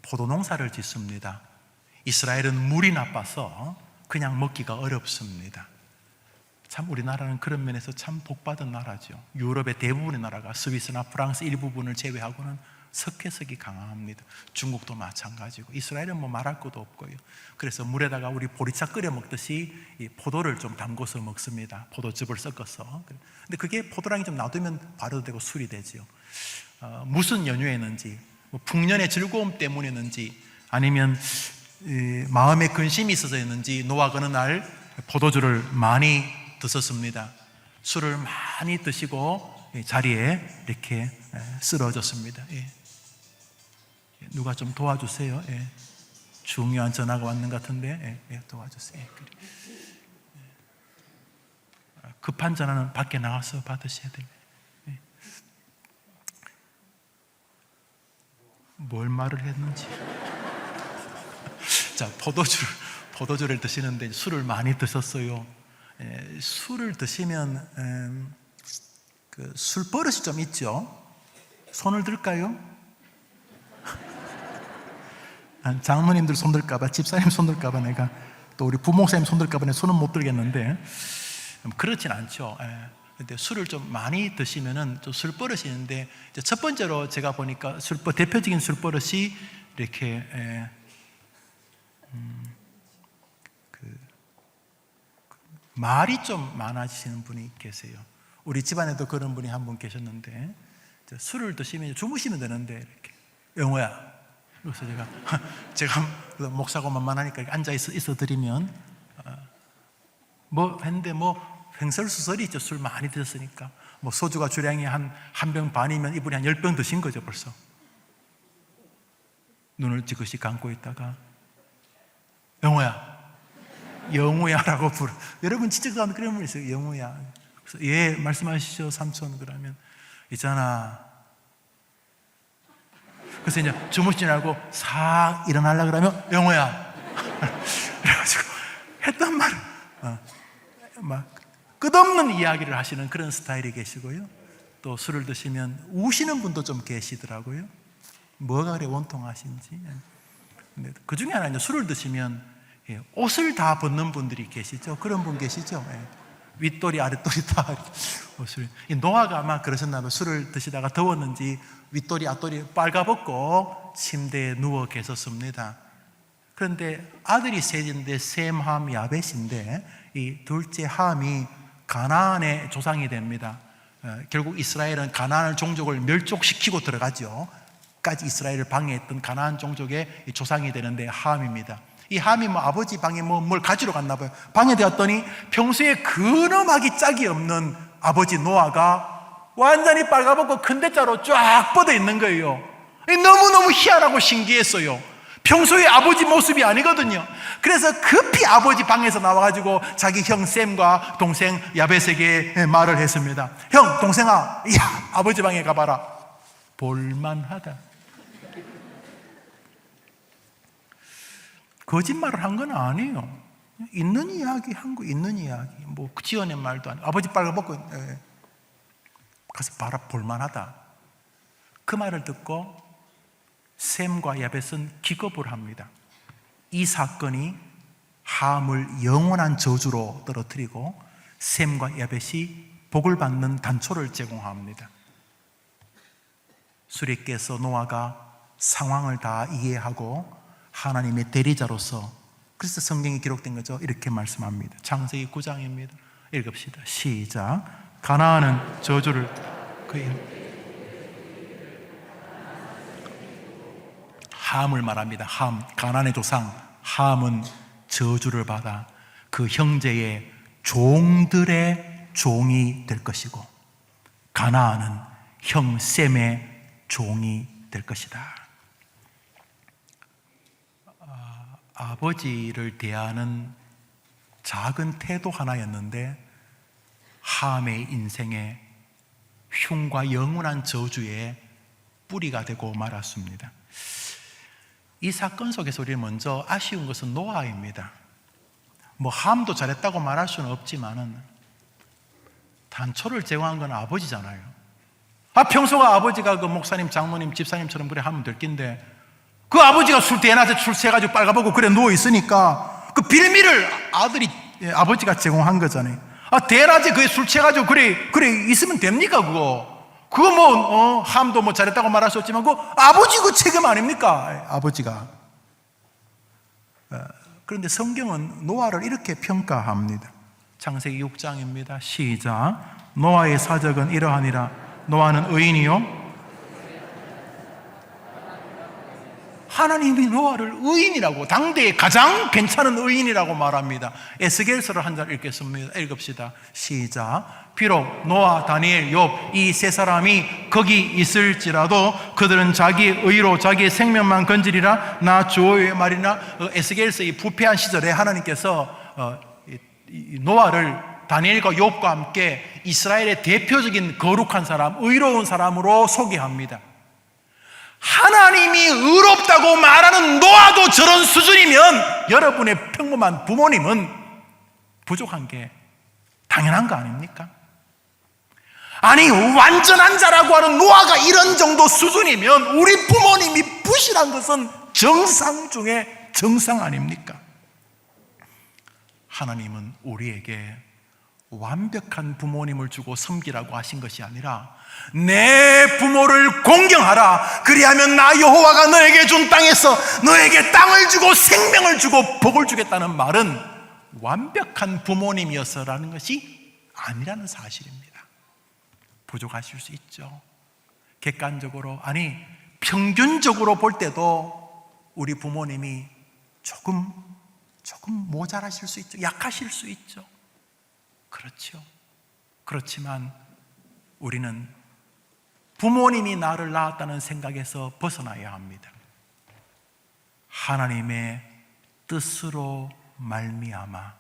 포도농사를 짓습니다. 이스라엘은 물이 나빠서 그냥 먹기가 어렵습니다. 참 우리나라는 그런 면에서 참 복받은 나라죠. 유럽의 대부분의 나라가 스위스나 프랑스 일부분을 제외하고는 석회석이 강합니다. 중국도 마찬가지고 이스라엘은 뭐 말할 것도 없고요. 그래서 물에다가 우리 보리차 끓여 먹듯이 이 포도를 좀 담궈서 먹습니다. 포도즙을 섞어서. 근데 그게 포도랑이 좀 놔두면 발효도 되고 술이 되죠. 무슨 연유였는지, 뭐 풍년의 즐거움 때문이었는지, 아니면 마음의 근심이 있어서였는지 노아가 어느 날 포도주를 많이 드셨습니다. 술을 많이 드시고 자리에 이렇게 쓰러졌습니다. 누가 좀 도와주세요. 중요한 전화가 왔는 것 같은데 도와주세요. 급한 전화는 밖에 나가서 받으셔야 됩니다. 뭘 말을 했는지. 자, 포도주를 드시는데 술을 많이 드셨어요. 술을 드시면 그 술버릇이 좀 있죠. 손을 들까요? 장모님들 손 들까봐, 집사님 손 들까봐, 내가 또 우리 부목사님 손 들까봐 내가 손은 못 들겠는데 그렇진 않죠. 근데 술을 좀 많이 드시면은 또 술버릇이 있는데, 첫 번째로 제가 보니까 대표적인 술버릇이 이렇게 말이 좀 많아지시는 분이 계세요. 우리 집안에도 그런 분이 한 분 계셨는데, 술을 드시면 주무시면 되는데 이렇게 영호야. 그래서 제가 목사고 만만하니까 앉아 있어 드리면 뭐 했는데 뭐 횡설수설이 있죠. 술 많이 드셨으니까. 뭐 소주가 주량이 한 병 반이면 이분이 한 10병 드신 거죠, 벌써. 눈을 지그시 감고 있다가 영우야라고 부르. 여러분 진짜 그런 분 있어요. 영우야. 그래서 예, 말씀하시죠, 삼촌. 그러면 있잖아. 그래서 이제 주무시냐고 싹 일어나려고 그러면 영우야. 그래가지고 했던 말은 막 끝없는 이야기를 하시는 그런 스타일이 계시고요. 또 술을 드시면 우시는 분도 좀 계시더라고요. 뭐가 그래 원통하신지. 근데 그 중에 하나 이제 술을 드시면 옷을 다 벗는 분들이 계시죠. 그런 분 계시죠. 윗도리 아랫도리 다 옷을. 노아가 아마 그러셨나 봐요. 술을 드시다가 더웠는지 윗도리 앞도리 빨가벗고 침대에 누워 계셨습니다. 그런데 아들이 셋인데 셈, 함, 야벳인데 이 둘째 함이 가나안의 조상이 됩니다. 결국 이스라엘은 가나안 종족을 멸족시키고 들어가죠. 까지 이스라엘을 방해했던 가나안 종족의 조상이 되는데 함입니다. 이 함이 뭐 아버지 방에 뭘 가지러 갔나 봐요. 방해되었더니 평소에 근엄하기 짝이 없는 아버지 노아가 완전히 빨가벗고 큰 대자로 쫙 뻗어 있는 거예요. 너무너무 희한하고 신기했어요. 평소에 아버지 모습이 아니거든요. 그래서 급히 아버지 방에서 나와가지고 자기 형 셈과 동생 야벳에게 말을 했습니다. 형, 동생아, 야, 아버지 방에 가봐라. 볼만하다. 거짓말을 한 건 아니에요. 있는 이야기 한 거, 있는 이야기. 뭐 지어낸 말도 아니고 아버지 빨가벗고 가서 봐라, 볼만하다. 그 말을 듣고 셈과 야벳은 기겁을 합니다. 이 사건이 함을 영원한 저주로 떨어뜨리고 셈과 야벳이 복을 받는 단초를 제공합니다. 수레께서 노아가 상황을 다 이해하고 하나님의 대리자로서, 그래서 성경에 기록된 거죠. 이렇게 말씀합니다. 창세기 9장입니다. 읽읍시다. 시작. 가나안은 저주를 함을 말합니다. 함, 가나안의 조상 함은 저주를 받아 그 형제의 종들의 종이 될 것이고, 가나안은 형 셈의 종이 될 것이다. 아버지를 대하는 작은 태도 하나였는데 함의 인생에 흉과 영원한 저주의 뿌리가 되고 말았습니다. 이 사건 속에서 우리 먼저 아쉬운 것은 노아입니다. 함도 잘했다고 말할 수는 없지만은 단초를 제공한 건 아버지잖아요. 평소가 아버지가 그 목사님, 장모님, 집사님처럼 그래 하면 될 낀데, 그 아버지가 술 대낮에 술 취해가지고 빨가보고 그래 누워 있으니까 그 빌미를 아버지가 제공한 거잖아요. 대낮에 그게 술 취해가지고 그래 있으면 됩니까 그거 함도 잘했다고 말할 수 없지만 아버지 그 책임 아닙니까? 아버지가. 그런데 성경은 노아를 이렇게 평가합니다. 창세기 6장입니다. 시작. 노아의 사적은 이러하니라. 노아는 의인이요, 하나님이 노아를 의인이라고, 당대의 가장 괜찮은 의인이라고 말합니다. 에스겔서를 한 절 읽겠습니다. 읽읍시다. 시작. 비록 노아, 다니엘, 욥 이 세 사람이 거기 있을지라도 그들은 자기 의로 자기의 생명만 건지리라. 나 주의 말이나. 에스겔서 이 부패한 시절에 하나님께서 노아를 다니엘과 욥과 함께 이스라엘의 대표적인 거룩한 사람, 의로운 사람으로 소개합니다. 하나님이 의롭다고 말하는 노아도 저런 수준이면 여러분의 평범한 부모님은 부족한 게 당연한 거 아닙니까? 아니, 완전한 자라고 하는 노아가 이런 정도 수준이면 우리 부모님이 부실한 것은 정상 중에 정상 아닙니까? 하나님은 우리에게 완벽한 부모님을 주고 섬기라고 하신 것이 아니라 내 부모를 공경하라. 그리하면 나 여호와가 너에게 준 땅에서 너에게 땅을 주고 생명을 주고 복을 주겠다는 말은 완벽한 부모님이어서라는 것이 아니라는 사실입니다. 부족하실 수 있죠. 객관적으로, 아니 평균적으로 볼 때도 우리 부모님이 조금 모자라실 수 있죠. 약하실 수 있죠. 그렇죠. 그렇지만 우리는 부모님이 나를 낳았다는 생각에서 벗어나야 합니다. 하나님의 뜻으로 말미암아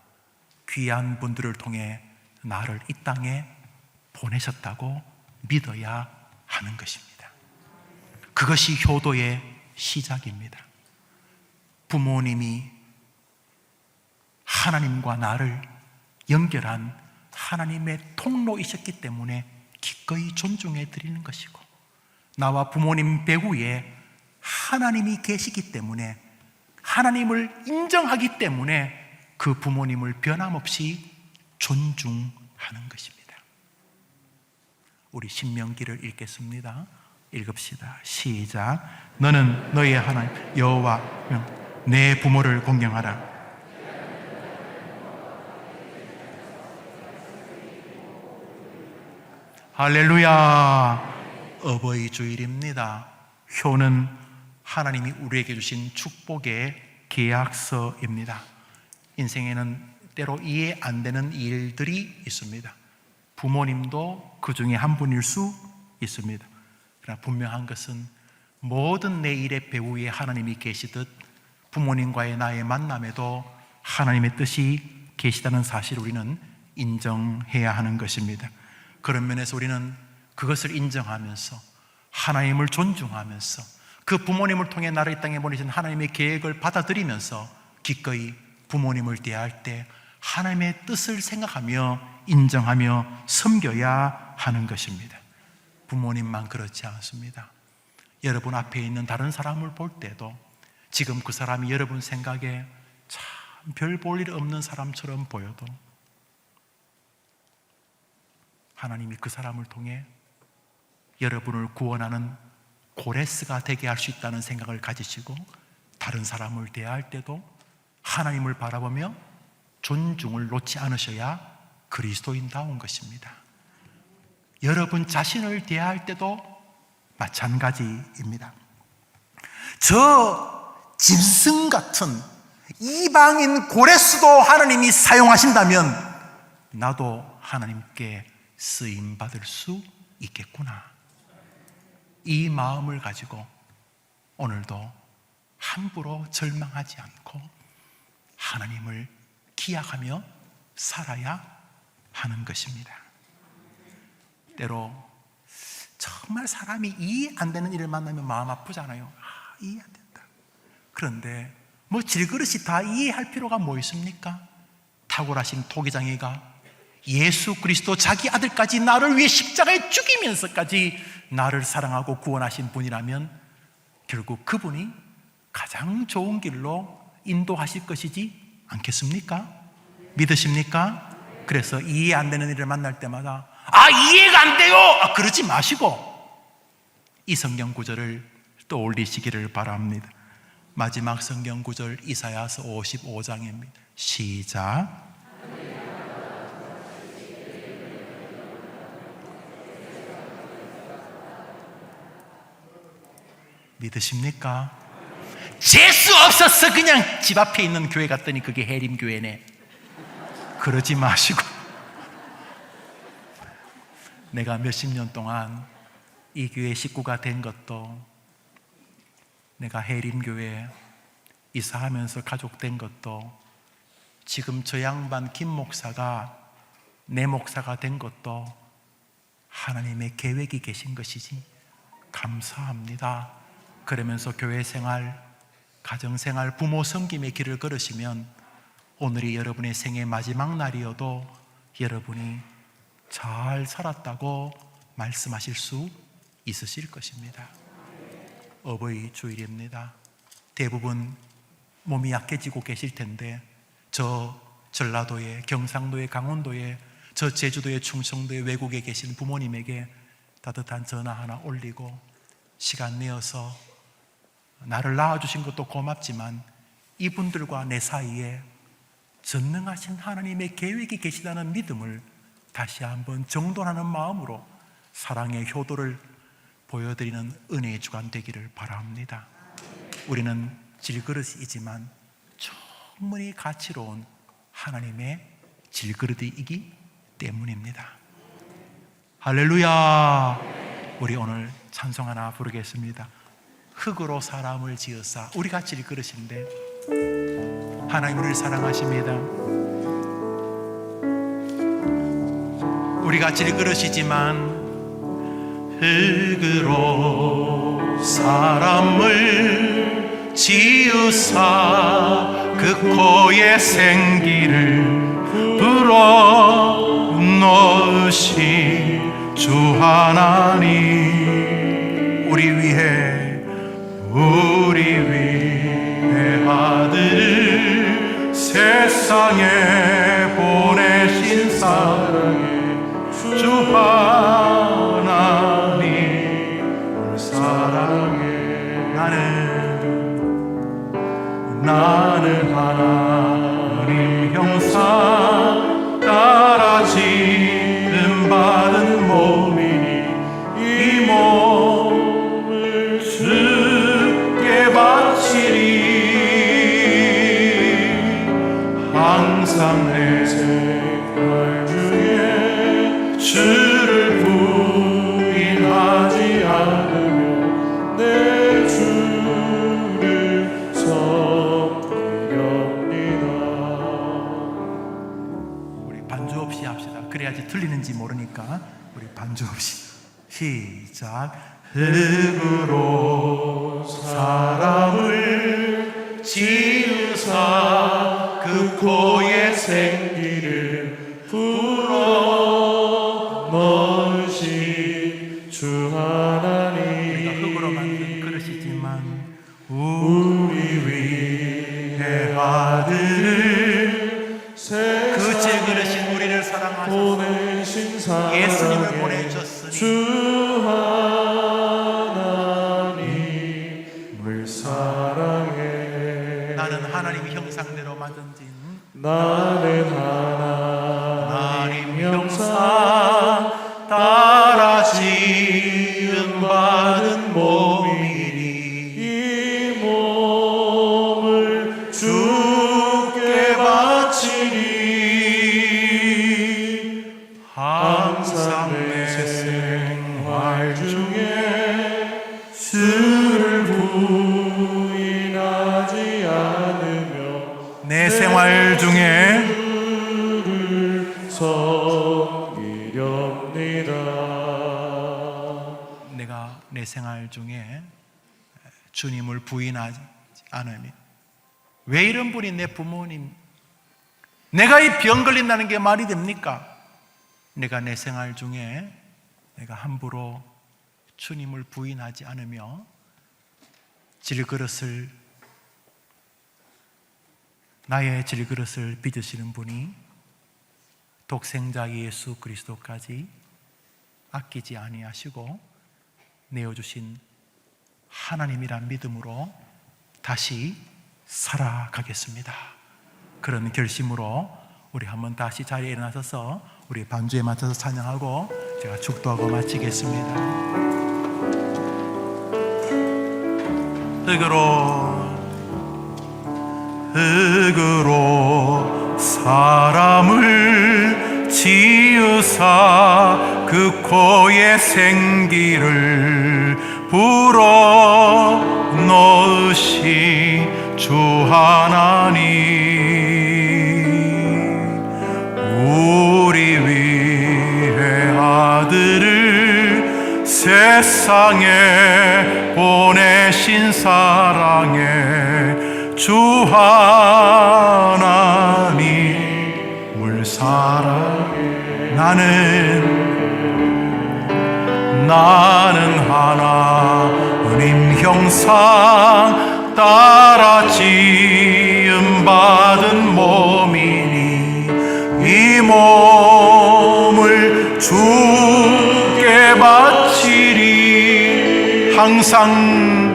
귀한 분들을 통해 나를 이 땅에 보내셨다고 믿어야 하는 것입니다. 그것이 효도의 시작입니다. 부모님이 하나님과 나를 연결한 하나님의 통로이셨기 때문에 기꺼이 존중해 드리는 것이고, 나와 부모님 배후에 하나님이 계시기 때문에, 하나님을 인정하기 때문에 그 부모님을 변함없이 존중하는 것입니다. 우리 신명기를 읽겠습니다. 읽읍시다. 시작. 너는 너의 하나님 여호와 내 부모를 공경하라. 할렐루야. 어버이 주일입니다. 효는 하나님이 우리에게 주신 축복의 계약서입니다. 인생에는 때로 이해 안 되는 일들이 있습니다. 부모님도 그 중에 한 분일 수 있습니다. 그러나 분명한 것은 모든 내 일의 배후에 하나님이 계시듯 부모님과의 나의 만남에도 하나님의 뜻이 계시다는 사실을 우리는 인정해야 하는 것입니다. 그런 면에서 우리는 그것을 인정하면서 하나님을 존중하면서 그 부모님을 통해 나를 이 땅에 보내신 하나님의 계획을 받아들이면서 기꺼이 부모님을 대할 때 하나님의 뜻을 생각하며 인정하며 섬겨야 하는 것입니다. 부모님만 그렇지 않습니다. 여러분 앞에 있는 다른 사람을 볼 때도 지금 그 사람이 여러분 생각에 참 별 볼 일 없는 사람처럼 보여도 하나님이 그 사람을 통해 여러분을 구원하는 고레스가 되게 할 수 있다는 생각을 가지시고 다른 사람을 대할 때도 하나님을 바라보며 존중을 놓지 않으셔야 그리스도인다운 것입니다. 여러분 자신을 대할 때도 마찬가지입니다. 저 짐승 같은 이방인 고레스도 하나님이 사용하신다면 나도 하나님께 쓰임받을 수 있겠구나. 이 마음을 가지고 오늘도 함부로 절망하지 않고 하나님을 기약하며 살아야 하는 것입니다. 때로 정말 사람이 이해 안 되는 일을 만나면 마음 아프잖아요. 이해 안 된다. 그런데 뭐 질그릇이 다 이해할 필요가 뭐 있습니까? 탁월하신 토기장이가 예수 그리스도 자기 아들까지 나를 위해 십자가에 죽이면서까지 나를 사랑하고 구원하신 분이라면 결국 그분이 가장 좋은 길로 인도하실 것이지 않겠습니까? 믿으십니까? 그래서 이해 안 되는 일을 만날 때마다 이해가 안 돼요! 그러지 마시고 이 성경 구절을 떠올리시기를 바랍니다. 마지막 성경 구절 이사야서 55장입니다. 시작. 믿으십니까? 재수 없어서 그냥 집 앞에 있는 교회 갔더니 그게 해림교회네. 그러지 마시고 내가 몇십 년 동안 이 교회 식구가 된 것도, 내가 해림교회 이사하면서 가족된 것도, 지금 저 양반 김 목사가 내 목사가 된 것도 하나님의 계획이 계신 것이지 감사합니다. 그러면서 교회 생활, 가정 생활, 부모 섬김의 길을 걸으시면 오늘이 여러분의 생애 마지막 날이어도 여러분이 잘 살았다고 말씀하실 수 있으실 것입니다. 어버이 주일입니다. 대부분 몸이 약해지고 계실 텐데 저 전라도에, 경상도에, 강원도에, 저 제주도에, 충청도에 외국에 계신 부모님에게 따뜻한 전화 하나 올리고 시간 내어서, 나를 낳아주신 것도 고맙지만 이분들과 내 사이에 전능하신 하나님의 계획이 계시다는 믿음을 다시 한번 정돈하는 마음으로 사랑의 효도를 보여드리는 은혜의 주간 되기를 바랍니다. 우리는 질그릇이지만 충분히 가치로운 하나님의 질그릇이기 때문입니다. 할렐루야. 우리 오늘 찬송 하나 부르겠습니다. 흙으로 사람을 지으사. 우리가 질그릇인데 하나님 우리를 사랑하십니다. 우리가 질그릇이지만 흙으로 사람을 지으사 그 코에 생기를 불어 넣으신 주 하나님, 우리 위해 아들 세상에 보내신 사랑의 주 하나님을 사랑해. 나는 하나님 형상 따라 지음 받은 몸이니 이 몸을 주께 바치리. 항상 내 생활 중에 주를 부인하지 않으며 내 주를 섬기렵니다. 우리 반주 없이 합시다. 그래야지 틀리는지 모르니까 우리 반주 없이. 시작. 흙으로 사람을 지으사 그 코에 생기를 불어 넣으신 주 하나님. 우리가 흙으로 만든 그릇이지만 우리 나는 하나님 형상 따라 지음받은 몸이니 이 몸을 주께 바치니 항상 내 생활 중에 주를 부인하지 않으며 내 생활 중에 섬기렵니다. 내가 내 생활 중에 주님을 부인하지 않으면, 왜 이런 분이 내 부모님, 내가 이 병 걸린다는 게 말이 됩니까? 내가 내 생활 중에 내가 함부로 주님을 부인하지 않으며 질그릇을, 나의 질그릇을 빚으시는 분이 독생자 예수 그리스도까지 아끼지 아니하시고 내어주신 하나님이란 믿음으로 다시 살아가겠습니다. 그런 결심으로 우리 한번 다시 자리에 일어나셔서 우리 반주에 맞춰서 찬양하고 제가 축도하고 마치겠습니다. 흙으로 사람을 지으사 그 코에 생기를 불어 넣으신 주 하나님, 우리 위해 아들을 세상에 보내신 사랑의 주 하나님을 사랑해 나는 하나님 형상 따라 지음받은 몸이니 이 몸을 주께 바치리 항상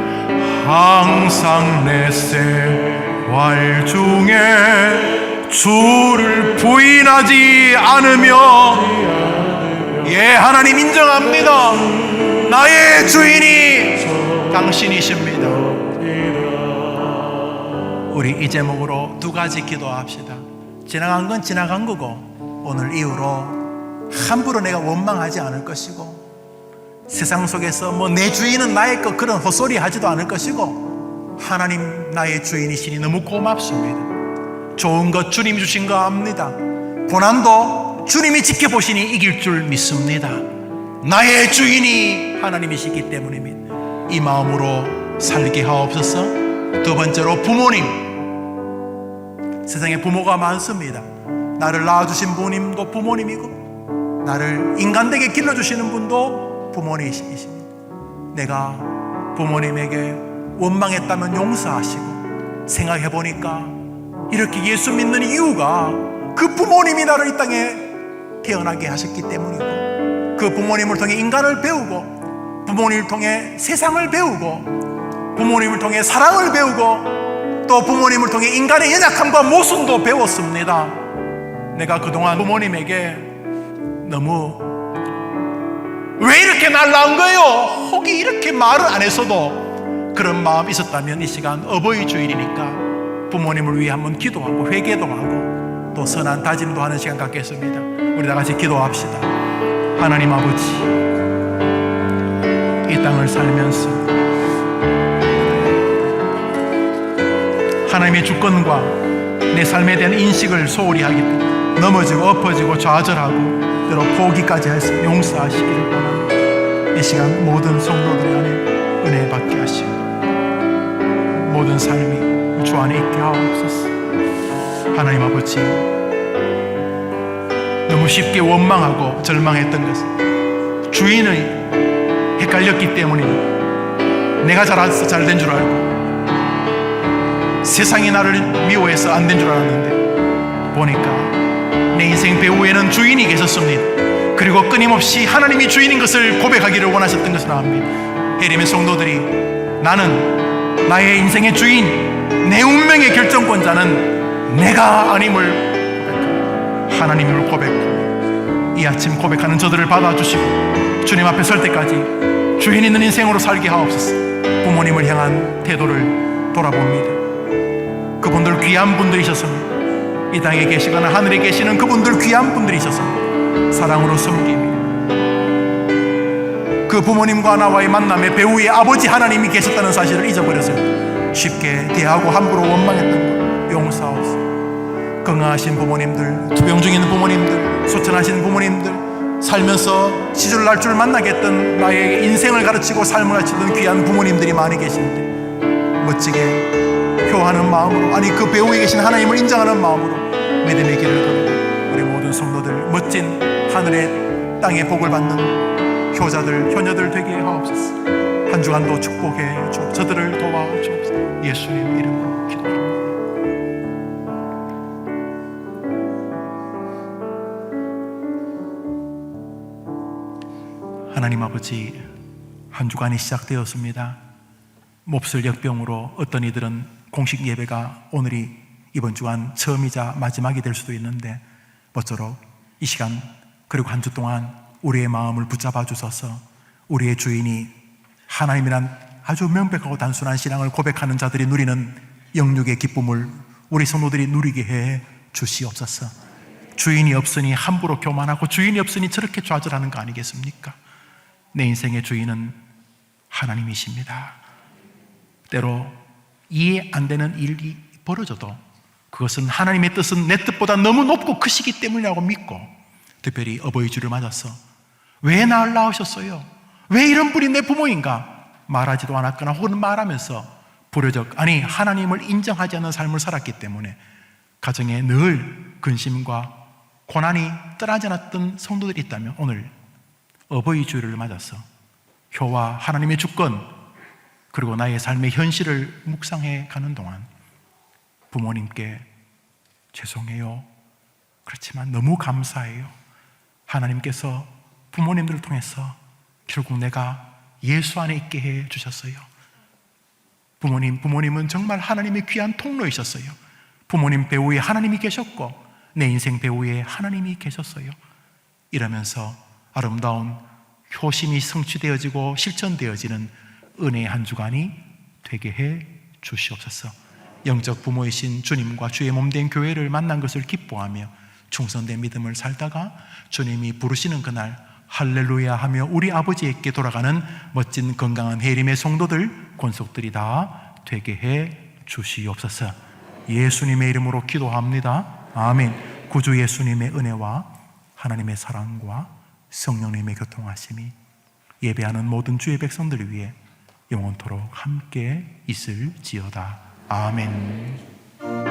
내 생활 중에 주를 부인하지 않으며, 예, 하나님 인정합니다. 나의 주인이 당신이십니다. 우리 이 제목으로 두 가지 기도합시다. 지나간 건 지나간 거고 오늘 이후로 함부로 내가 원망하지 않을 것이고, 세상 속에서 뭐 내 주인은 나의 것 그런 헛소리 하지도 않을 것이고, 하나님 나의 주인이시니 너무 고맙습니다. 좋은 것 주님이 주신 거 압니다. 고난도 주님이 지켜보시니 이길 줄 믿습니다. 나의 주인이 하나님이시기 때문입니다. 이 마음으로 살게 하옵소서. 두 번째로 부모님, 세상에 부모가 많습니다. 나를 낳아주신 부모님도 부모님이고 나를 인간되게 길러주시는 분도 부모님이십니다. 내가 부모님에게 원망했다면 용서하시고, 생각해보니까 이렇게 예수 믿는 이유가 그 부모님이 나를 이 땅에 태어나게 하셨기 때문이고, 그 부모님을 통해 인간을 배우고, 부모님을 통해 세상을 배우고, 부모님을 통해 사랑을 배우고, 또 부모님을 통해 인간의 연약함과 모순도 배웠습니다. 내가 그동안 부모님에게 너무 왜 이렇게 날 낳은 거예요? 혹이 이렇게 말을 안 했어도 그런 마음이 있었다면 이 시간 어버이 주일이니까 부모님을 위해 한번 기도하고 회개도 하고 또 선한 다짐도 하는 시간 갖겠습니다. 우리 다 같이 기도합시다. 하나님 아버지, 이 땅을 살면서 하나님의 주권과 내 삶에 대한 인식을 소홀히 하기 때문에 넘어지고 엎어지고 좌절하고 때로 포기까지 해서 용서하시기를 바랍니다. 이 시간 모든 성도들의 안에 은혜 받게 하시고 모든 삶이 주 안에 있게 하옵소서. 하나님 아버지, 너무 쉽게 원망하고 절망했던 것은 주인이 헷갈렸기 때문입니다. 내가 잘해서 잘된 줄 알고 세상이 나를 미워해서 안 된 줄 알았는데 보니까 내 인생 배후에는 주인이 계셨습니다. 그리고 끊임없이 하나님이 주인인 것을 고백하기를 원하셨던 것을 압니다. 해림의 성도들이 나는 나의 인생의 주인, 내 운명의 결정권자는 내가 아님을 고백하고 하나님을 고백하고 이 아침 고백하는 저들을 받아주시고 주님 앞에 설 때까지 주인 있는 인생으로 살게 하옵소서. 부모님을 향한 태도를 돌아봅니다. 그분들 귀한 분들이셨습니다. 이 땅에 계시거나 하늘에 계시는 그분들 귀한 분들이셨습니다. 사랑으로 섬기며 그 부모님과 나와의 만남에 배우의 아버지 하나님이 계셨다는 사실을 잊어버렸습니다. 쉽게 대하고 함부로 원망했던 것 용서하옵소서. 건강하신 부모님들, 투병 중인 부모님들, 소천하신 부모님들, 살면서 시줄 날 줄 만나게 했던 나의 인생을 가르치고 삶을 가르치던 귀한 부모님들이 많이 계신데 멋지게 효하는 마음으로, 아니 그 배우에 계신 하나님을 인정하는 마음으로 믿음의 길을 걸고 우리 모든 성도들 멋진 하늘의 땅의 복을 받는 효자들, 효녀들 되게 하옵소서. 한 주간도 축복해 주옵소서. 저들을 도와주옵소서. 예수님 이름으로 기도합니다. 하나님 아버지, 한 주간이 시작되었습니다. 몹쓸 역병으로 어떤 이들은 공식 예배가 오늘이 이번 주간 처음이자 마지막이 될 수도 있는데 모쪼록 이 시간 그리고 한 주 동안 우리의 마음을 붙잡아 주셔서 우리의 주인이 하나님이란 아주 명백하고 단순한 신앙을 고백하는 자들이 누리는 영육의 기쁨을 우리 성도들이 누리게 해 주시옵소서. 주인이 없으니 함부로 교만하고 주인이 없으니 저렇게 좌절하는 거 아니겠습니까? 내 인생의 주인은 하나님이십니다. 때로 이해 안 되는 일이 벌어져도 그것은 하나님의 뜻은 내 뜻보다 너무 높고 크시기 때문이라고 믿고, 특별히 어버이 주를 맞아서 왜 나를 낳으셨어요? 왜 이런 분이 내 부모인가? 말하지도 않았거나 혹은 말하면서 불효적, 아니 하나님을 인정하지 않는 삶을 살았기 때문에 가정에 늘 근심과 고난이 떠나지 않았던 성도들이 있다면 오늘 어버이 주일을 맞아서 효와 하나님의 주권 그리고 나의 삶의 현실을 묵상해 가는 동안 부모님께 죄송해요, 그렇지만 너무 감사해요, 하나님께서 부모님들을 통해서 결국 내가 예수 안에 있게 해 주셨어요. 부모님은 정말 하나님의 귀한 통로이셨어요. 부모님 배후에 하나님이 계셨고 내 인생 배후에 하나님이 계셨어요. 이러면서 아름다운 효심이 성취되어지고 실천되어지는 은혜의 한 주간이 되게 해 주시옵소서. 영적 부모이신 주님과 주의 몸된 교회를 만난 것을 기뻐하며 충성된 믿음을 살다가 주님이 부르시는 그날 할렐루야 하며 우리 아버지에게 돌아가는 멋진 건강한 해림의 성도들, 권속들이 다 되게 해 주시옵소서. 예수님의 이름으로 기도합니다. 아멘. 구주 예수님의 은혜와 하나님의 사랑과 성령님의 교통하심이 예배하는 모든 주의 백성들 위해 영원토록 함께 있을지어다. 아멘.